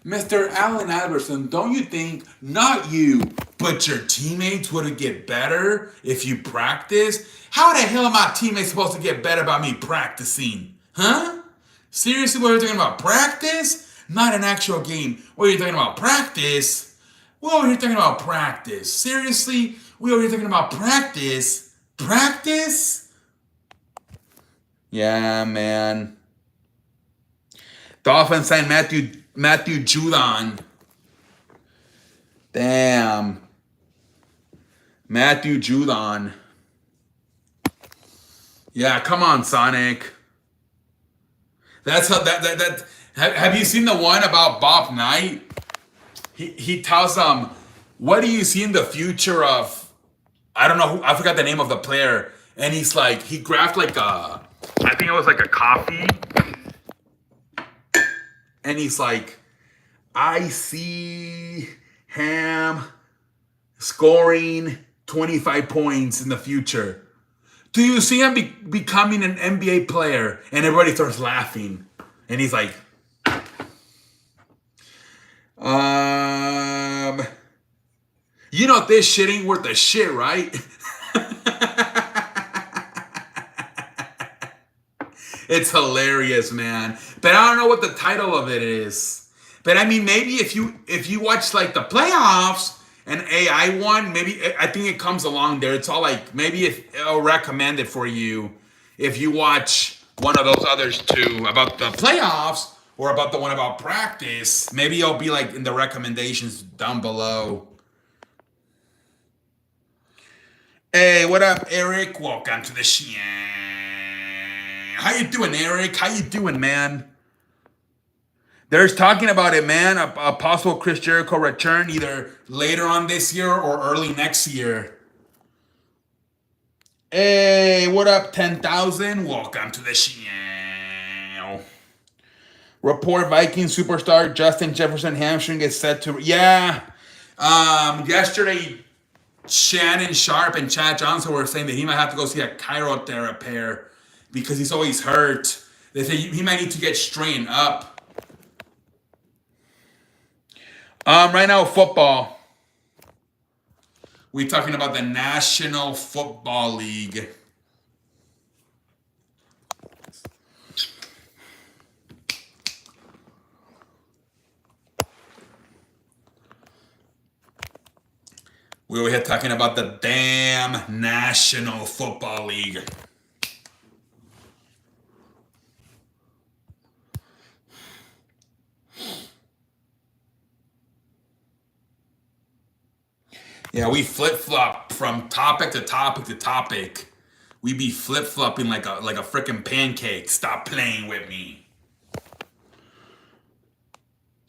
Mr. Allen Iverson, don't you think, not you, but your teammates would get better if you practice? How the hell are my teammates supposed to get better by me practicing? Huh? Seriously, what are you talking about? Practice? Not an actual game. What are you talking about? Practice? We're over here talking about practice. Seriously? We're over here talking about practice? Practice? Yeah, man. Dolphins signed Matthew Judon. Damn. Matthew Judon. Yeah, come on, Sonic. That's how that have you seen the one about Bob Knight? He tells them, what do you see in the future of, I don't know, I forgot the name of the player, and he's like, he grabbed like I think it was like a coffee, and he's like, I see him scoring 25 points in the future. Do you see him becoming an NBA player? And everybody starts laughing. And he's like, you know this shit ain't worth a shit, right? It's hilarious, man. But I don't know what the title of it is. But I mean, maybe if you watch like the playoffs and AI won, maybe I think it comes along there. It's all like, maybe if it'll recommend it for you if you watch one of those others two about the playoffs or about the one about practice. Maybe it'll be like in the recommendations down below. Hey, what up, Eric? Welcome to the show. How you doing, Eric? How you doing, man? There's talking about it, man. A possible Chris Jericho return either later on this year or early next year. Hey, what up, 10,000? Welcome to the show. Report Viking superstar Justin Jefferson hamstring is set to... Yeah. Yesterday, Shannon Sharp and Chad Johnson were saying that he might have to go see a chirotherapist because he's always hurt. They say he might need to get straightened up. Right now, football. We're talking about the National Football League. We were here talking about the damn National Football League. Yeah, we flip-flop from topic to topic to topic. We be flip-flopping like a freaking pancake. Stop playing with me.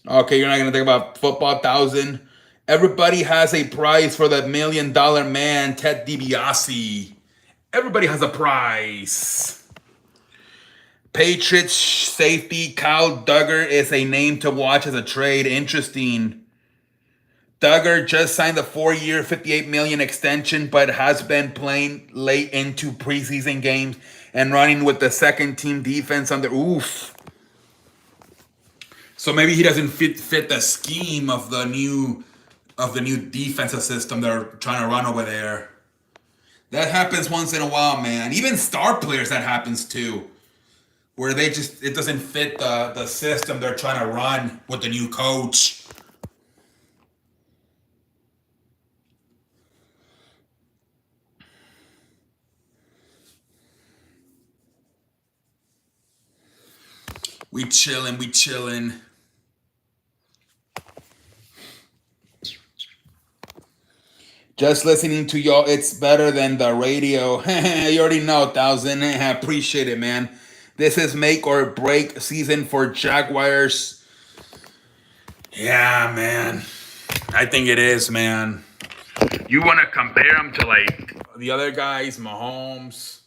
Okay, you're not gonna think about football 1,000. Everybody has a prize for the $1 million man, Ted DiBiase. Everybody has a prize. Patriots safety Kyle Duggar is a name to watch as a trade. Interesting. Duggar just signed the 4-year, $58 million extension, but has been playing late into preseason games and running with the second team defense under. Oof. So maybe he doesn't fit the scheme of the new defensive system they're trying to run over there. That happens once in a while, man. Even star players, that happens too, where it doesn't fit the system they're trying to run with the new coach. We chilling. Just listening to y'all, it's better than the radio. You already know, 1,000. I appreciate it, man. This is make or break season for Jaguars. Yeah, man. I think it is, man. You want to compare them to like the other guys, Mahomes,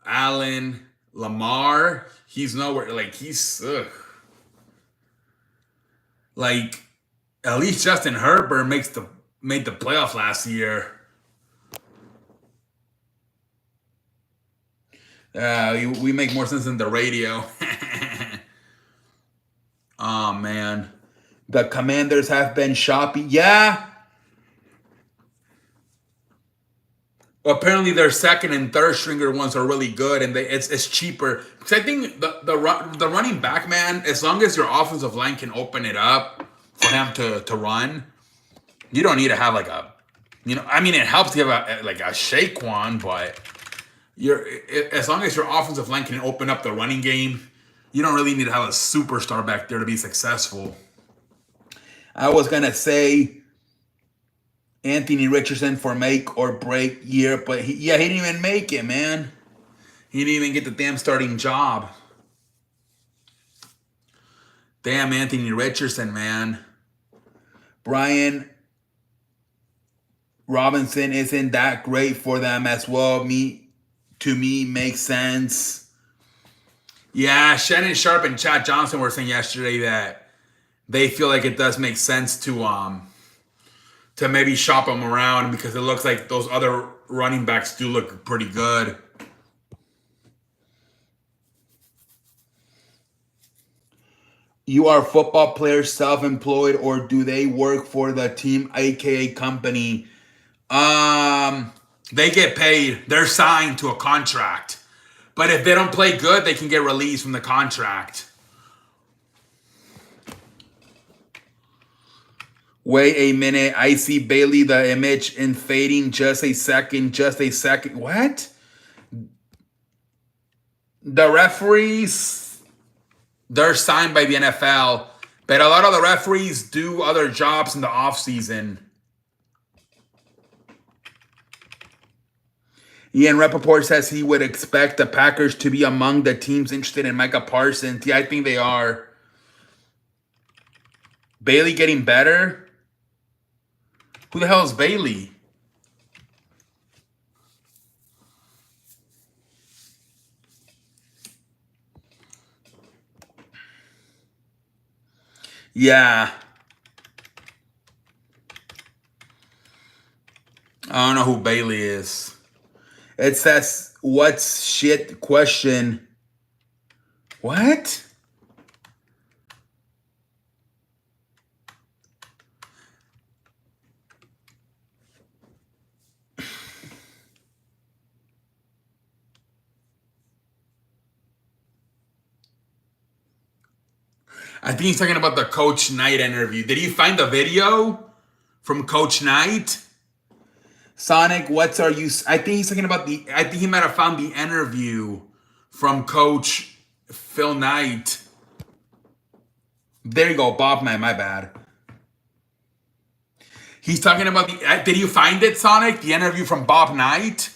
Allen, Lamar. He's nowhere. Like he's like at least Justin Herbert made the playoff last year. We make more sense than the radio. Oh man, the Commanders have been shopping. Yeah. Apparently, their second and third stringer ones are really good, and it's cheaper. Because I think the running back, man, as long as your offensive line can open it up for him to run, you don't need to have like a, I mean, it helps to have like a Shaquan, but as long as your offensive line can open up the running game, you don't really need to have a superstar back there to be successful. I was gonna say Anthony Richardson for make or break year, but he didn't even make it, man. He didn't even get the damn starting job. Damn Anthony Richardson, man. Brian Robinson isn't that great for them as well. To me, makes sense. Yeah, Shannon Sharp and Chad Johnson were saying yesterday that they feel like it does make sense to maybe shop him around because it looks like those other running backs do look pretty good. You are football players self-employed or do they work for the team, aka company? They get paid. They're signed to a contract. But if they don't play good, they can get released from the contract. Wait a minute. I see Bailey, the image in fading. Just a second. What? The referees, they're signed by the NFL. But a lot of the referees do other jobs in the offseason. Ian Rappaport says he would expect the Packers to be among the teams interested in Micah Parsons. Yeah, I think they are. Bailey getting better? Who the hell is Bailey? Yeah. I don't know who Bailey is. It says, what's shit question? What? I think he's talking about the Coach Knight interview. Did you find the video from Coach Knight? Sonic, I think he's talking about I think he might have found the interview from Coach Phil Knight. There you go, Bob Knight, my bad. He's talking about did you find it, Sonic? The interview from Bob Knight?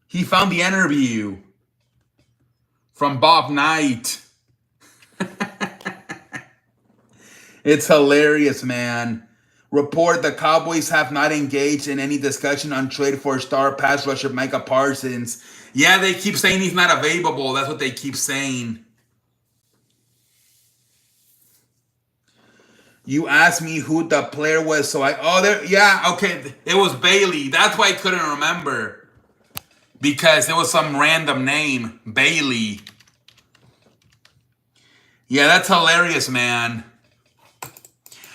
He found the interview from Bob Knight. It's hilarious, man. Report the Cowboys have not engaged in any discussion on trade for star pass rusher Micah Parsons. Yeah, they keep saying he's not available. That's what they keep saying. You asked me who the player was, so okay. It was Bailey. That's why I couldn't remember. Because it was some random name. Bailey. Yeah, that's hilarious, man.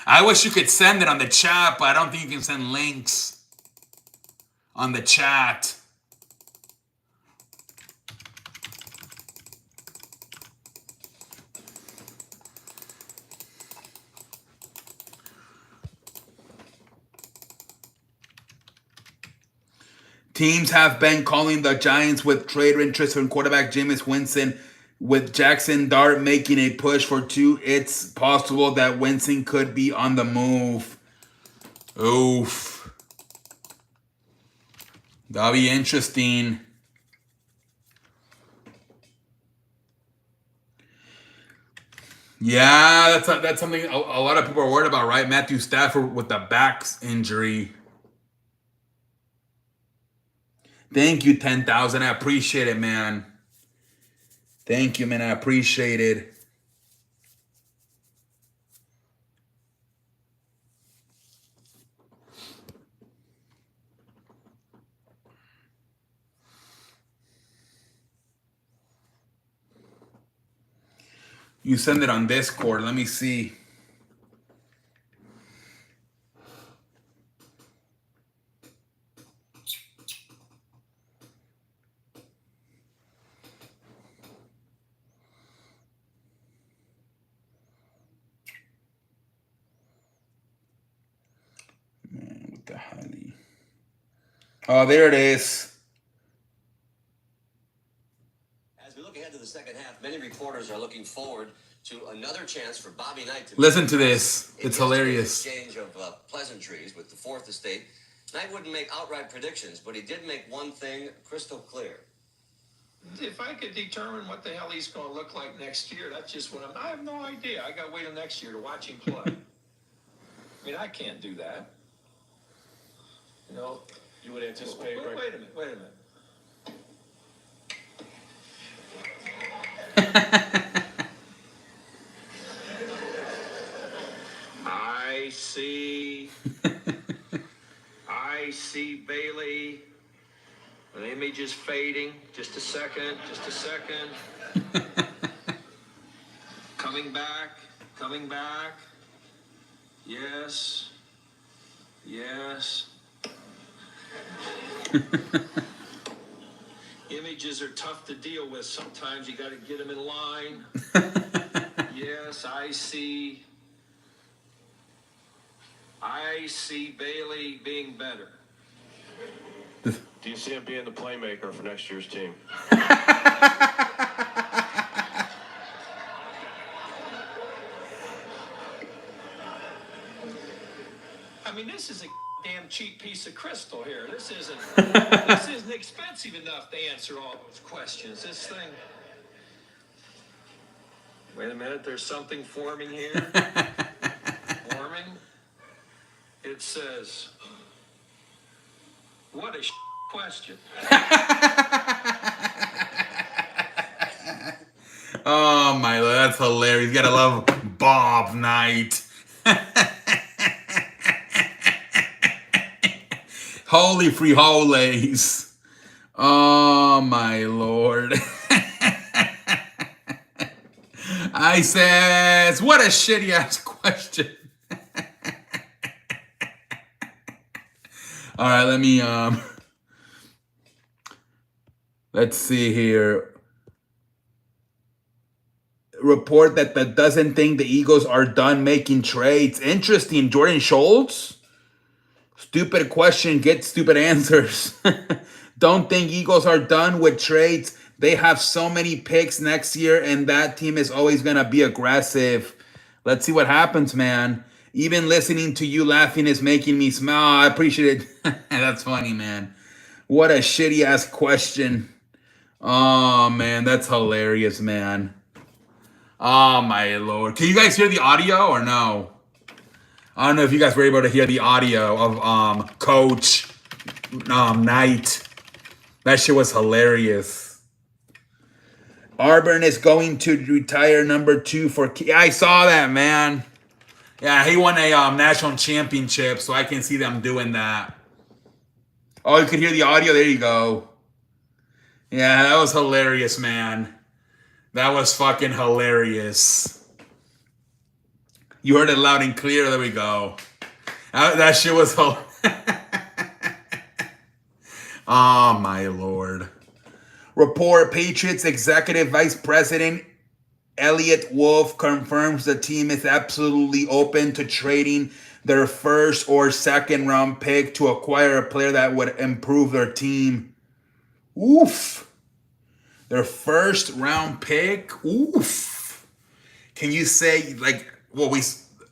I wish you could send it on the chat, but I don't think you can send links on the chat. Teams have been calling the Giants with trade interest from quarterback Jameis Winston. With Jackson Dart making a push for 2, it's possible that Winston could be on the move. Oof. That'll be interesting. Yeah, that's something a lot of people are worried about, right? Matthew Stafford with the back injury. Thank you, 10,000. I appreciate it, man. Thank you, man. I appreciate it. You send it on Discord. Let me see. Oh, there it is. As we look ahead to the second half, many reporters are looking forward to another chance for Bobby Knight to listen to this. It's hilarious. Exchange of pleasantries with the Fourth Estate. Knight wouldn't make outright predictions, but he did make one thing crystal clear. If I could determine what the hell he's going to look like next year, that's just what I have no idea. I got to wait till next year to watch him play. I mean, I can't do that. You know. You would anticipate, wait a minute. I see Bailey. The image is fading. Just a second. Coming back. Yes. Images are tough to deal with. Sometimes you got to get them in line. Yes, I see Bailey being better. Do you see him being the playmaker for next year's team? I mean, this is a damn cheap piece of crystal here. This isn't expensive enough to answer all those questions. This thing. Wait a minute, there's something forming here. Forming. It says, what a question. Oh my Lord, that's hilarious. You gotta love Bob Knight. Holy frijoles. Oh my Lord. I says, what a shitty ass question. All right, let me let's see here. Report that doesn't think the Eagles are done making trades. Interesting. Jordan Schultz? Stupid question, get stupid answers. Don't think Eagles are done with trades. They have so many picks next year, and that team is always going to be aggressive. Let's see what happens, man. Even listening to you laughing is making me smile. I appreciate it. That's funny, man. What a shitty-ass question. Oh, man, that's hilarious, man. Oh, my Lord. Can you guys hear the audio or no? I don't know if you guys were able to hear the audio of Coach Knight. That shit was hilarious. Auburn is going to retire number 2 for... Yeah, I saw that, man. Yeah, he won a national championship, so I can see them doing that. Oh, you could hear the audio? There you go. Yeah, that was hilarious, man. That was fucking hilarious. You heard it loud and clear. There we go. That shit was hilarious. Oh, my Lord. Report, Patriots Executive Vice President Elliot Wolf confirms the team is absolutely open to trading their first or second round pick to acquire a player that would improve their team. Oof. Their first round pick? Oof. Can you say, like, well, we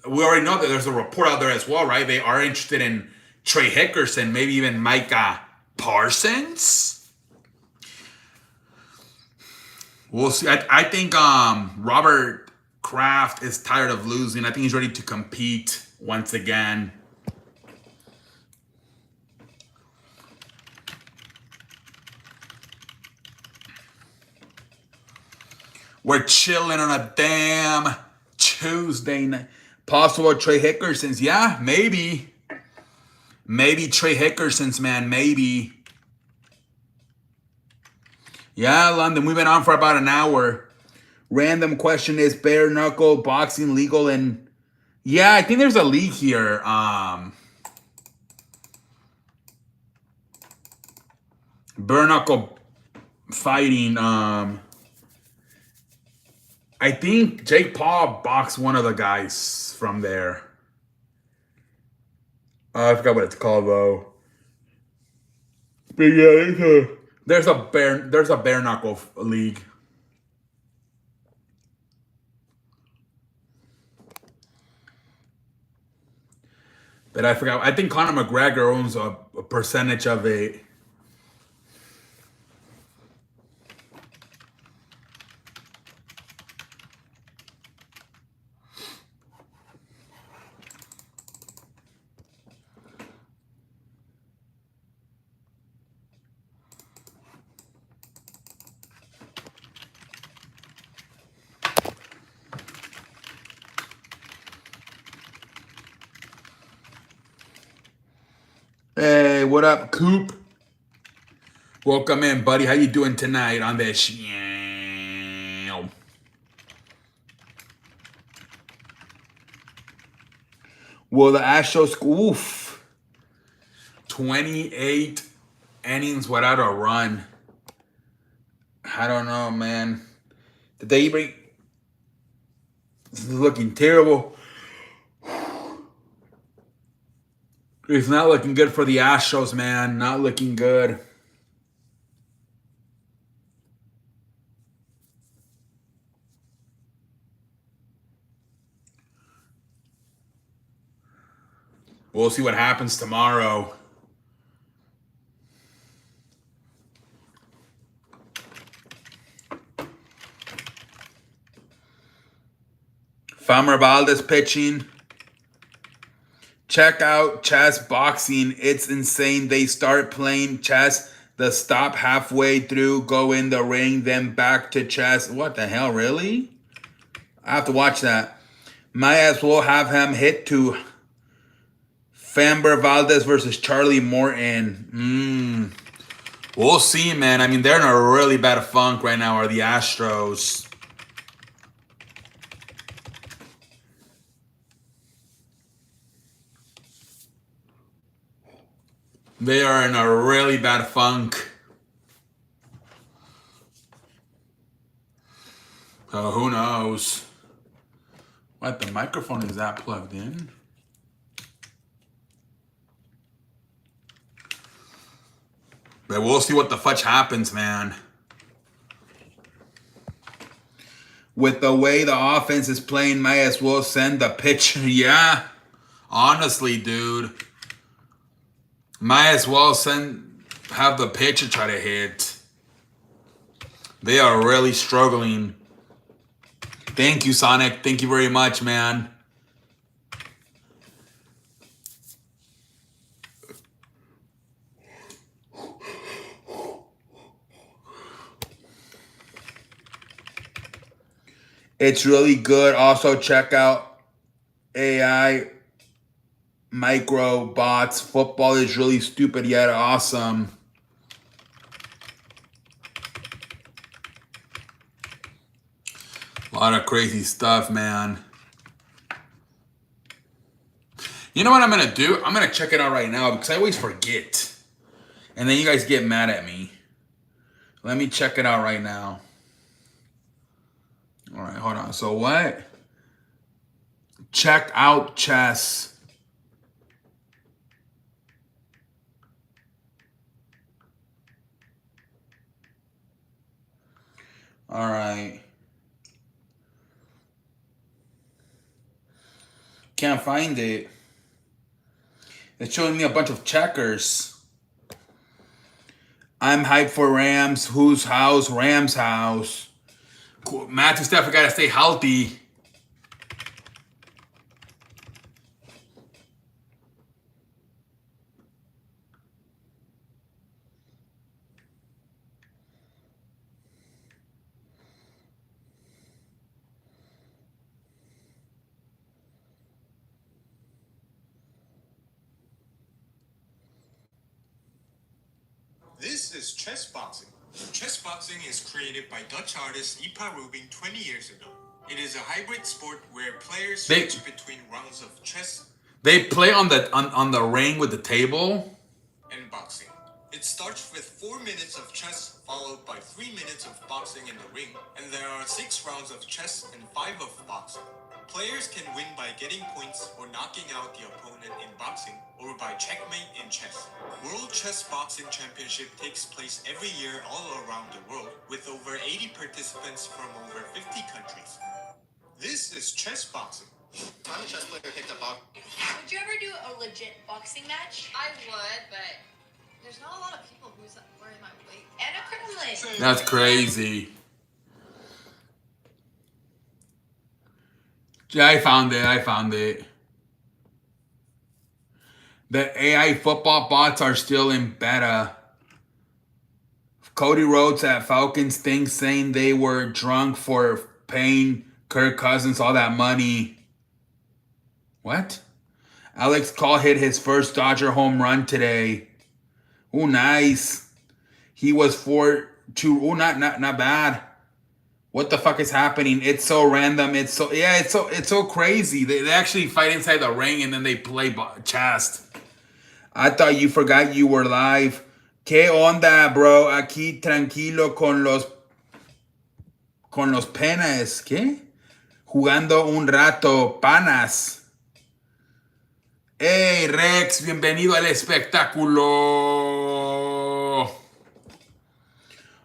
already know that there's a report out there as well, right? They are interested in Trey Hickerson, maybe even Micah Parsons? We'll see. I think Robert Kraft is tired of losing. I think he's ready to compete once again. We're chilling on a damn Tuesday night. Possible Trey Hickerson's. Yeah, maybe. Maybe Trey Hickerson's, man. Maybe. Yeah, London, we've been on for about an hour. Random question, is bare knuckle boxing legal in... Yeah, I think there's a league here. Bare knuckle fighting. I think Jake Paul boxed one of the guys from there. I forgot what it's called, though. But yeah, there's a bare knuckle league. But I forgot. I think Conor McGregor owns a percentage of it. Hey, what up, Coop? Welcome in, buddy. How you doing tonight on this? Will the Astros... Oof. 28 innings without a run. I don't know, man. Did they bring... This is looking terrible. It's not looking good for the Astros, man. Not looking good. We'll see what happens tomorrow. Farmer Valdez pitching. Check out chess boxing. It's insane. They start playing chess. The stop halfway through, go in the ring, then back to chess. What the hell, really? I have to watch that. Might as well have him hit to Famber Valdez versus Charlie Morton. We'll see, man. I mean, they're in a really bad funk right now, are the Astros. They are in a really bad funk. So who knows? What, the microphone is that plugged in? But we'll see what the fudge happens, man. With the way the offense is playing, might as well send the pitch. Yeah. Honestly, dude. Might as well have the pitcher try to hit. They are really struggling. Thank you, Sonic. Thank you very much, man. It's really good. Also, check out AI Micro Bots. Football is really stupid yet awesome. A lot of crazy stuff, man. You know what I'm going to do? I'm going to check it out right now because I always forget. And then you guys get mad at me. Let me check it out right now. All right, hold on. So what? Check out chess. All right. Can't find it. It's showing me a bunch of checkers. I'm hyped for Rams. Whose house? Rams' house. Cool. Matthew Stafford got to stay healthy. This is chess boxing. Chess boxing is created by Dutch artist Ipa Rubin 20 years ago. It is a hybrid sport where players switch between rounds of chess. They play on the ring with the table. And boxing. It starts with 4 minutes of chess, followed by 3 minutes of boxing in the ring, and there are 6 rounds of chess and 5 of boxing. Players can win by getting points or knocking out the opponent in boxing, or by checkmate in chess. World Chess Boxing Championship takes place every year all around the world, with over 80 participants from over 50 countries. This is chess boxing. I'm a chess player who picked up boxing. Would you ever do a legit boxing match? I would, but there's not a lot of people who's wearing my weight. And a crippling. That's crazy. Yeah, I found it. The AI football bots are still in beta. Cody Rhodes at Falcons thing saying they were drunk for paying Kirk Cousins all that money. What? Alex Call hit his first Dodger home run today. Ooh, nice. He was 4-2. Ooh, not bad. What the fuck is happening? It's so random. It's so crazy. They actually fight inside the ring and then they play chess. I thought you forgot you were live. ¿Qué onda, bro? Aquí tranquilo con los penas. ¿Qué? Jugando un rato, panas. Hey, Rex, bienvenido al espectáculo.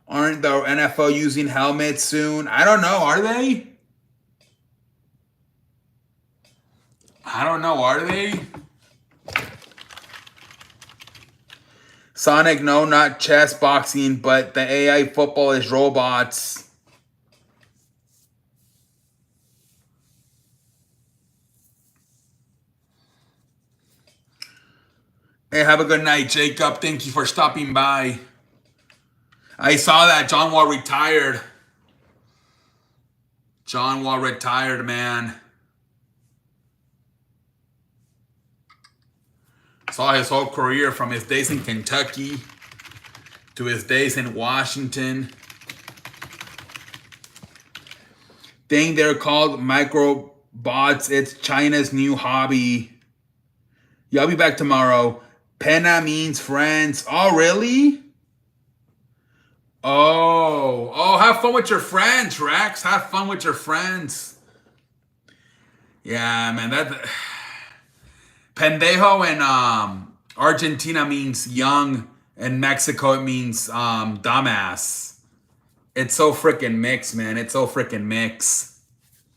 Aren't the NFL using helmets soon? I don't know. Are they? I don't know. Are they? Sonic, no, not chess boxing, but the AI football is robots. Hey, have a good night, Jacob. Thank you for stopping by. I saw that John Wall retired. John Wall retired, man. Saw his whole career from his days in Kentucky to his days in Washington. Thing they're called microbots. It's China's new hobby. Yeah, I'll be back tomorrow. Pena means friends. Oh, really? Oh, have fun with your friends, Rex. Have fun with your friends. Yeah, man, that pendejo in Argentina means young, and Mexico it means dumbass. It's so freaking mixed, man. It's so freaking mixed.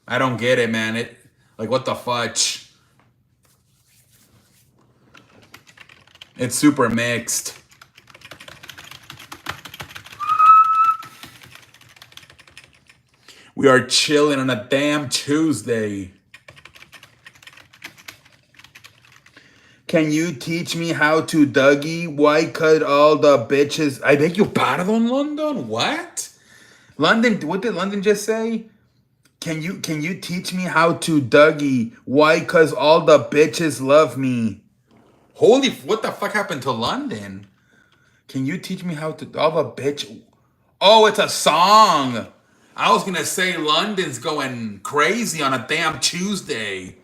I don't get it, man. Like, what the fudge? It's super mixed. We are chilling on a damn Tuesday. Can you teach me how to Dougie? Why cut all the bitches? I beg your pardon, London? What? London, what did London just say? Can you teach me how to Dougie? Why? Cause all the bitches love me. Holy, what the fuck happened to London? Can you teach me how to all the bitch? Oh, it's a song. I was gonna say London's going crazy on a damn Tuesday.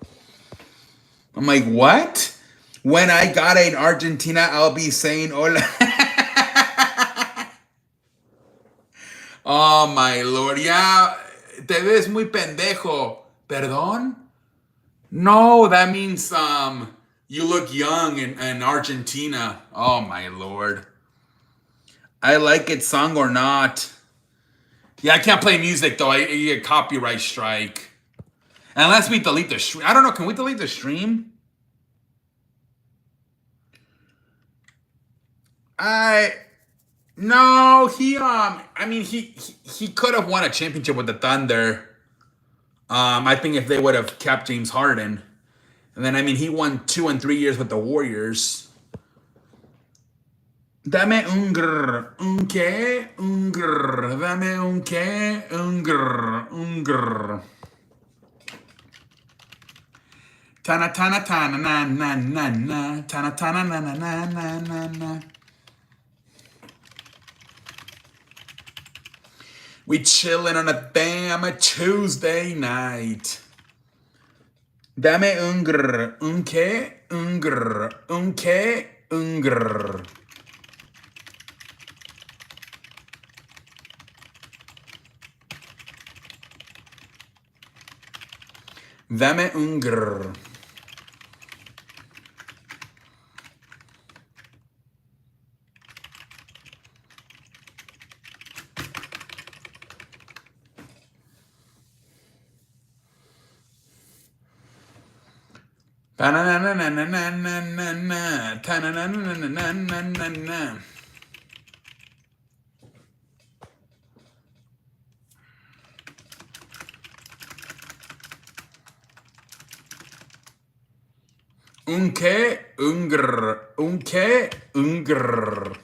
I'm like, what? When I got in Argentina, I'll be saying hola. Oh my lord, yeah. Te ves muy pendejo. Perdón? No, that means you look young in Argentina. Oh my lord. I like it, song or not. Yeah, I can't play music though. I get a copyright strike. Unless we delete the stream. I don't know. Can we delete the stream? No, I mean he could have won a championship with the Thunder. I think if they would have kept James Harden. And then I mean he won 2 and 3 years with the Warriors. Dame un grr, un qué, un grr, dame un qué, un grr, un grr. Tana tana tana na na na na, tana tana na na na na na na. We chillin' on a damn Tuesday night. Dame un grr, un qué, un grr, un qué, un grr. Dame un grr. Ta-na-na-na-na-na-na-na-na. Ta-na-na-na-na-na-na-na-na. Un qué, un grr, un qué, un grr.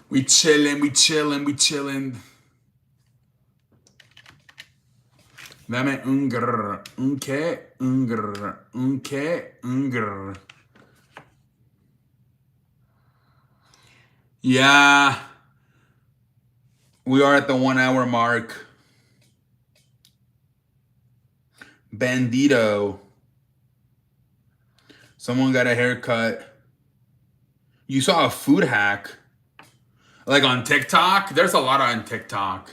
We chillin', we chillin', we chillin'. Dame un grr, un qué, un grr, un qué, un grr. Yeah, we are at the 1 hour mark. Bandito. Someone got a haircut. You saw a food hack. Like on TikTok? There's a lot on TikTok.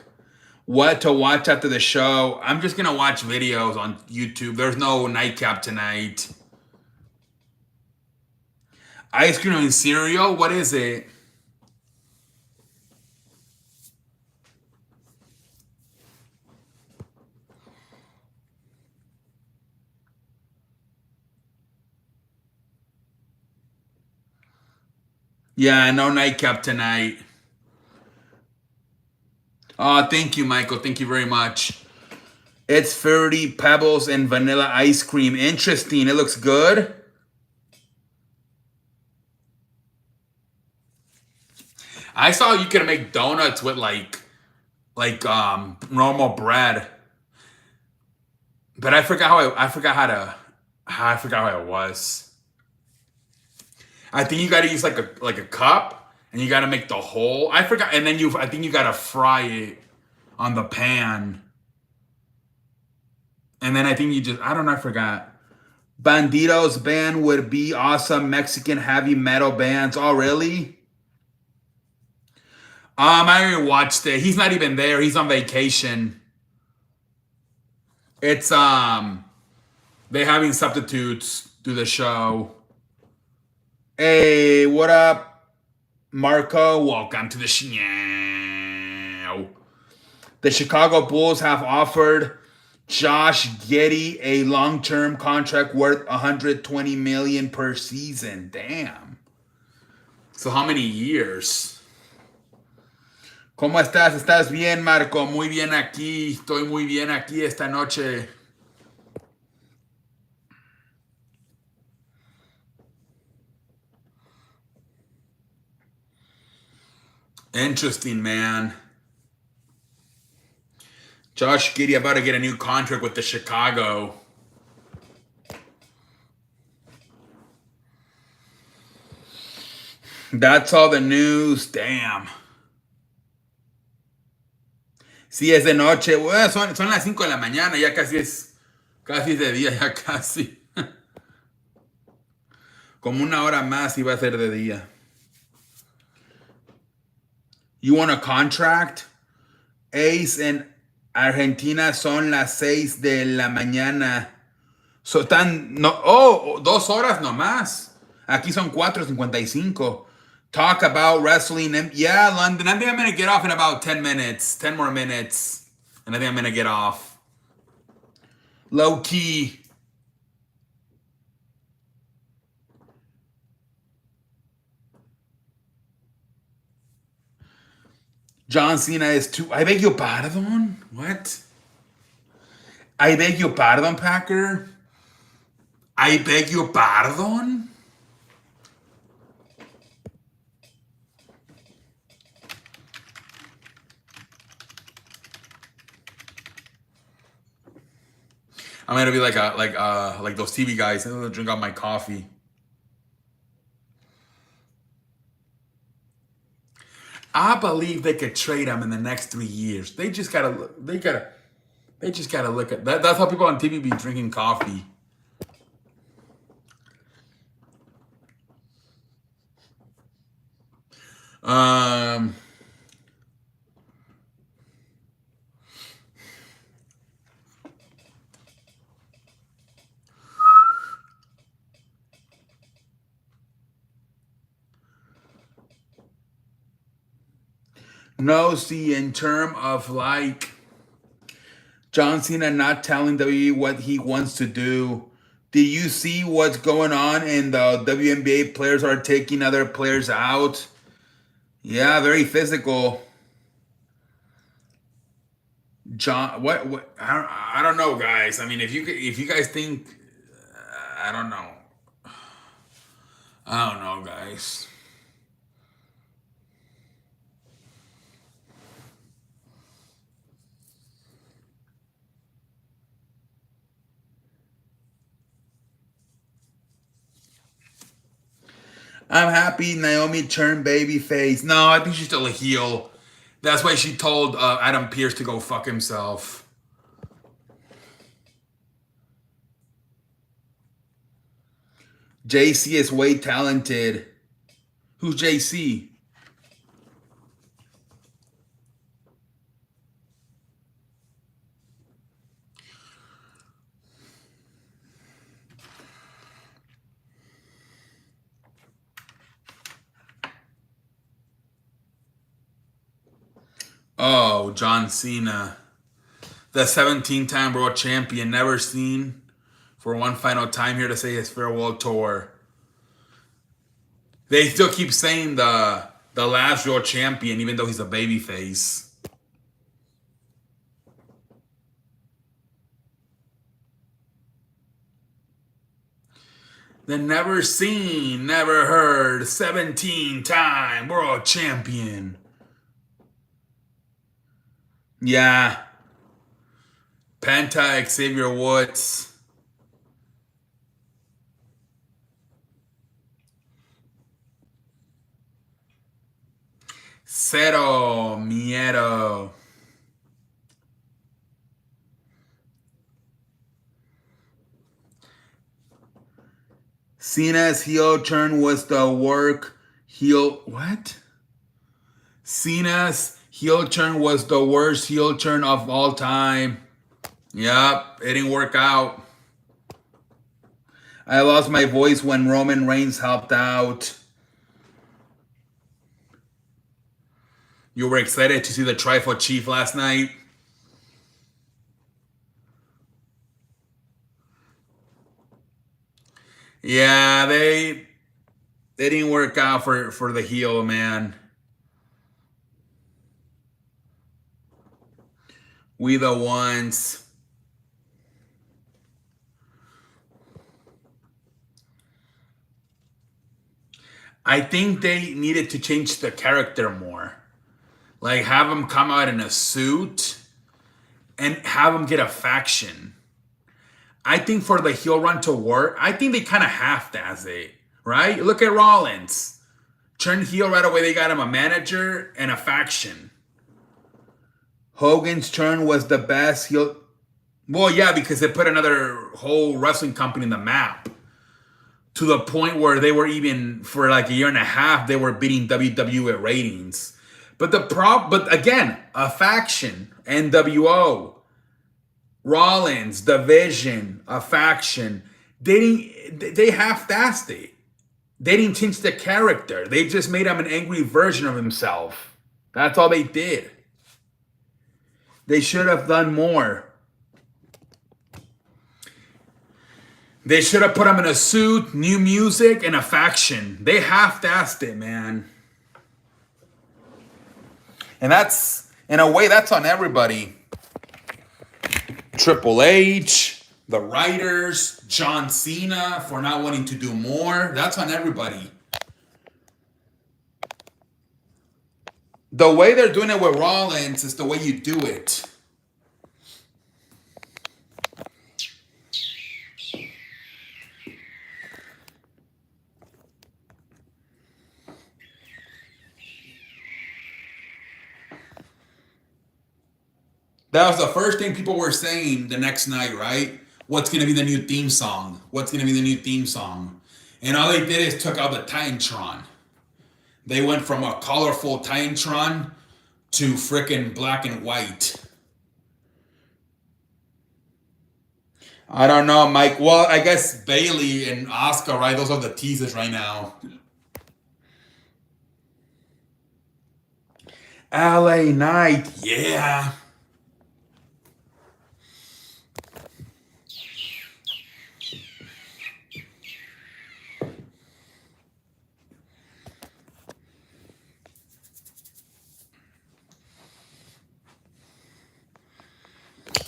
What to watch after the show? I'm just going to watch videos on YouTube. There's no nightcap tonight. Ice cream and cereal? What is it? Yeah, no nightcap tonight. Oh, thank you, Michael. Thank you very much. It's 30 pebbles and vanilla ice cream. Interesting. It looks good. I saw you can make donuts with like normal bread. But I forgot how it was. I think you got to use like a cup, and you got to make the hole. I forgot, and then I think you got to fry it on the pan. And then I think I don't know, I forgot. Bandito's band would be awesome. Mexican heavy metal bands. Oh, really? I already watched it. He's not even there. He's on vacation. It's they having substitutes do the show. Hey, what up, Marco? Welcome to the show. The Chicago Bulls have offered Josh Giddey a long-term contract worth $120 million per season. Damn. So how many years? ¿Cómo estás? ¿Estás bien, Marco? Muy bien aquí. Estoy muy bien aquí esta noche. Interesting, man. Josh Giddey about to get a new contract with the Chicago. That's all the news. Damn. Sí, es de noche. Bueno, son las 5 de la mañana. Ya casi es de día, ya casi. Como una hora más iba a ser de día. You want a contract? Ace en Argentina son las 6 de la mañana. So, están, no, 2 horas nomás. Aquí son 4:55. Talk about wrestling. Yeah, London. I think I'm going to get off in about 10 minutes. 10 more minutes. And I think I'm going to get off. Low key. John Cena is too. I beg your pardon? What? I beg your pardon, Packer? I beg your pardon? I'm gonna be like those TV guys. I'm gonna drink out my coffee. I believe they could trade him in the next 3 years. They just gotta look at that. That's how people on TV be drinking coffee. No, see, in term of like John Cena not telling WWE what he wants to do. Do you see what's going on in the WNBA? Players are taking other players out. Yeah, very physical. John, what? I don't know, guys. I mean, if you guys think, I don't know. I don't know, guys. I'm happy Naomi turned babyface. No, I think she's still a heel. That's why she told Adam Pearce to go fuck himself. JC is way talented. Who's JC? Oh, John Cena. The 17-time world champion, never seen for one final time here to say his farewell tour. They still keep saying the last world champion, even though he's a babyface. The never seen, never heard 17-time world champion. Yeah. Penta, Xavier Woods. Cero miedo. Cena's heel turn was the work heel. What? Cena's heel turn was the worst heel turn of all time. Yep, it didn't work out. I lost my voice when Roman Reigns helped out. You were excited to see the Trifle Chief last night? Yeah, they didn't work out for the heel, man. We the ones. I think they needed to change the character more. Like, have him come out in a suit and have him get a faction. I think for the heel run to work, I think they kind of half-ass it, right? Look at Rollins. Turned heel right away. They got him a manager and a faction. Hogan's turn was the best heel. Well, yeah, because they put another whole wrestling company in the map. To the point where they were even, for like a year and a half, they were beating WWE ratings. But again, a faction, NWO, Rollins, Division, a faction. They half-assed it. They didn't change the character. They just made him an angry version of himself. That's all they did. They should have done more. They should have put him in a suit, new music, and a faction. They half-assed it, man. And that's, in a way, that's on everybody. Triple H, the writers, John Cena for not wanting to do more. That's on everybody. The way they're doing it with Rollins is the way you do it. That was the first thing people were saying the next night, right? What's going to be the new theme song? What's going to be the new theme song? And all they did is took out the Titantron. They went from a colorful Titantron to freaking black and white. I don't know, Mike. Well, I guess Bailey and Asuka, right? Those are the teasers right now. LA Knight, yeah.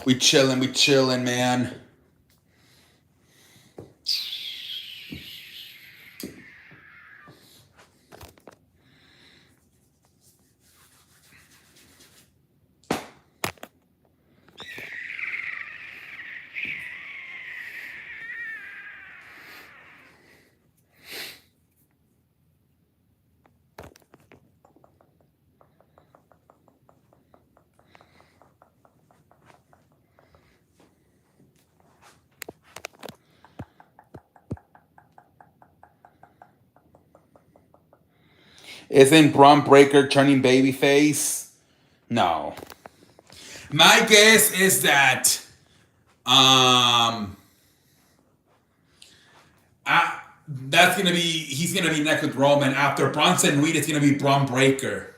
We chillin', man. Isn't Braun Breaker turning babyface? No. My guess is that that's gonna be, he's gonna be next with Roman. After Bronson Reed, it's gonna be Braun Breaker.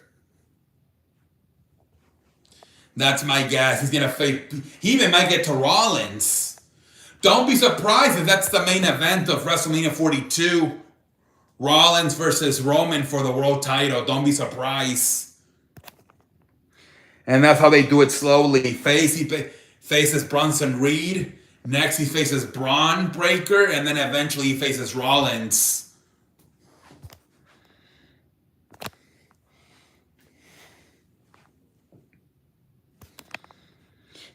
That's my guess. He's gonna face. He even might get to Rollins. Don't be surprised if that's the main event of WrestleMania 42. Rollins versus Roman for the world title. Don't be surprised. And that's how they do it slowly. He faces Bronson Reed. Next he faces Braun Breaker. And then eventually he faces Rollins.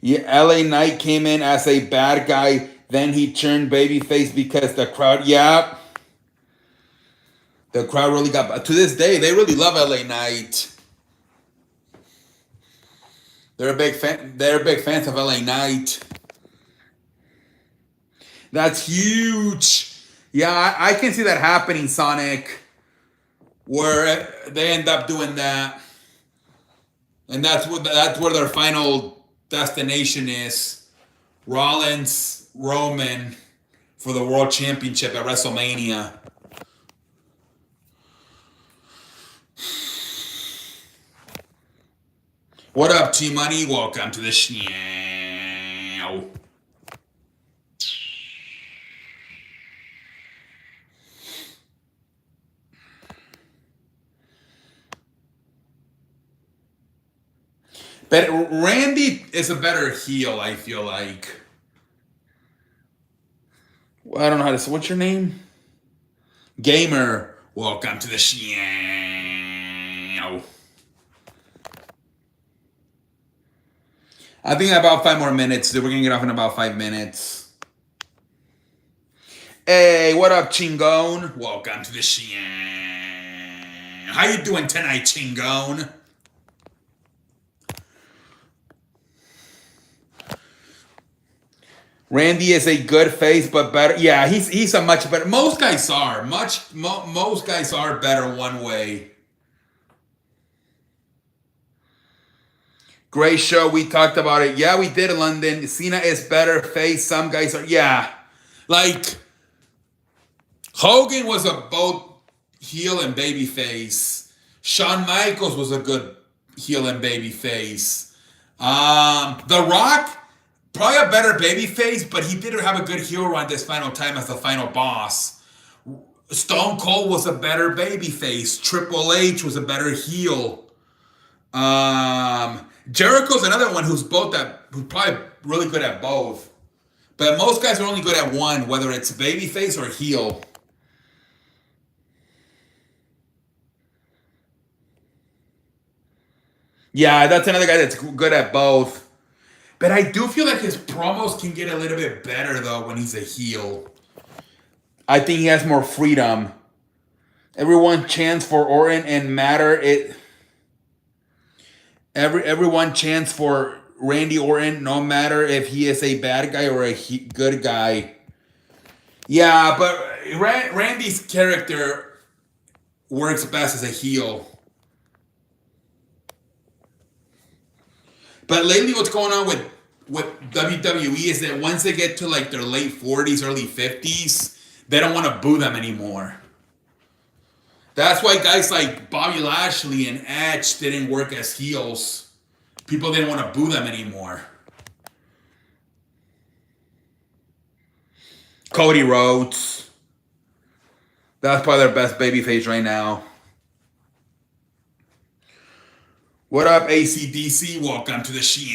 Yeah, LA Knight came in as a bad guy. Then he turned babyface because the crowd, yeah. The crowd really got, to this day, they really love LA Knight. They're big fans of LA Knight. That's huge. Yeah, I can see that happening, Sonic. Where they end up doing that. And that's where their final destination is. Rollins, Roman for the World Championship at WrestleMania. What up, T-Money? Welcome to the show. But Randy is a better heel, I feel like. I don't know how to say. What's your name? Gamer. Welcome to the show. I think about 5 more minutes. We're going to get off in about 5 minutes. Hey, what up, Chingon? Welcome to the Shin. How you doing tonight, Chingon? Randy is a good face, but better. Yeah, he's a much better. Most guys are most guys are better one way. Great show. We talked about it. Yeah, we did in London. Cena is better face. Some guys are. Yeah, like Hogan was a both heel and baby face. Shawn Michaels was a good heel and baby face. The Rock. Probably a better babyface, but he did have a good heel run this final time as the final boss. Stone Cold was a better babyface. Triple H was a better heel. Jericho's another one who's probably really good at both. But most guys are only good at one, whether it's babyface or heel. Yeah, that's another guy that's good at both. But I do feel like his promos can get a little bit better, though, when he's a heel. I think he has more freedom. Everyone chants for Orton and Matter. Everyone chants for Randy Orton, no matter if he is a bad guy or a good guy. Yeah, but Randy's character works best as a heel. But lately what's going on with WWE is that once they get to like their late 40s, early 50s, they don't want to boo them anymore. That's why guys like Bobby Lashley and Edge didn't work as heels. People didn't want to boo them anymore. Cody Rhodes. That's probably their best babyface right now. What up, ACDC? Welcome to the show.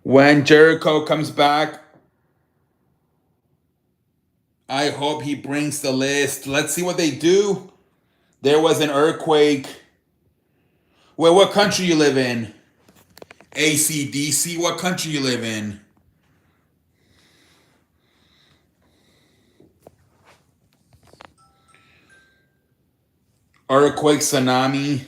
When Jericho comes back, I hope he brings the list. Let's see what they do. There was an earthquake. Wait, what country you live in? ACDC, what country you live in? Earthquake, tsunami.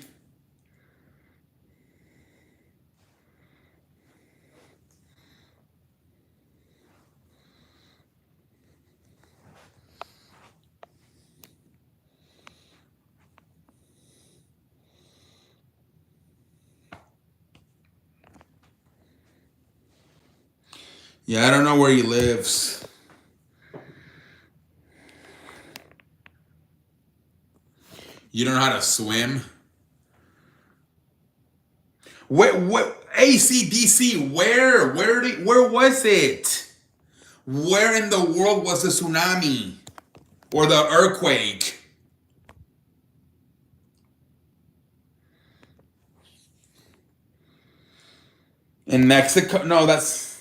Yeah, I don't know where he lives. You don't know how to swim? What ACDC, where was it? Where in the world was the tsunami? Or the earthquake? In Mexico? No, that's...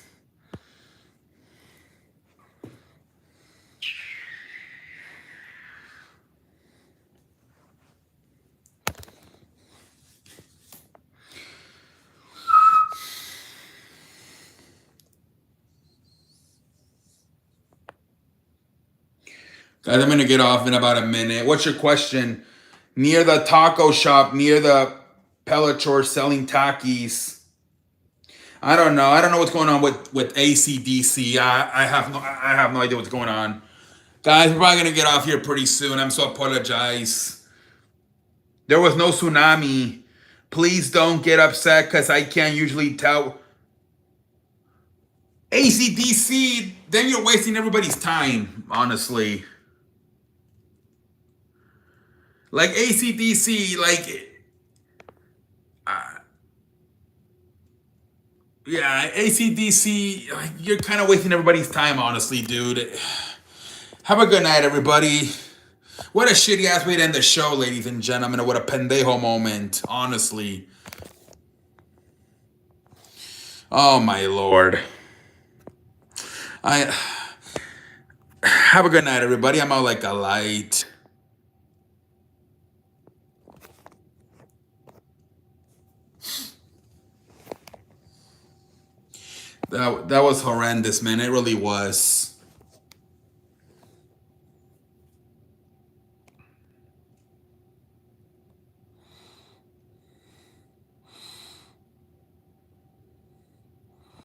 Guys, I'm going to get off in about a minute. What's your question? Near the taco shop, near the Pelachor selling Takis. I don't know. I don't know what's going on with ACDC. I have no idea what's going on. Guys, we're probably going to get off here pretty soon. I'm so apologize. There was no tsunami. Please don't get upset because I can't usually tell. ACDC, then you're wasting everybody's time, honestly. Like ACDC, like... yeah, ACDC, like, you're kind of wasting everybody's time, honestly, dude. Have a good night, everybody. What a shitty-ass way to end the show, ladies and gentlemen. What a pendejo moment, honestly. Oh, my Lord. Have a good night, everybody. I'm out like a light. That was horrendous, man. It really was.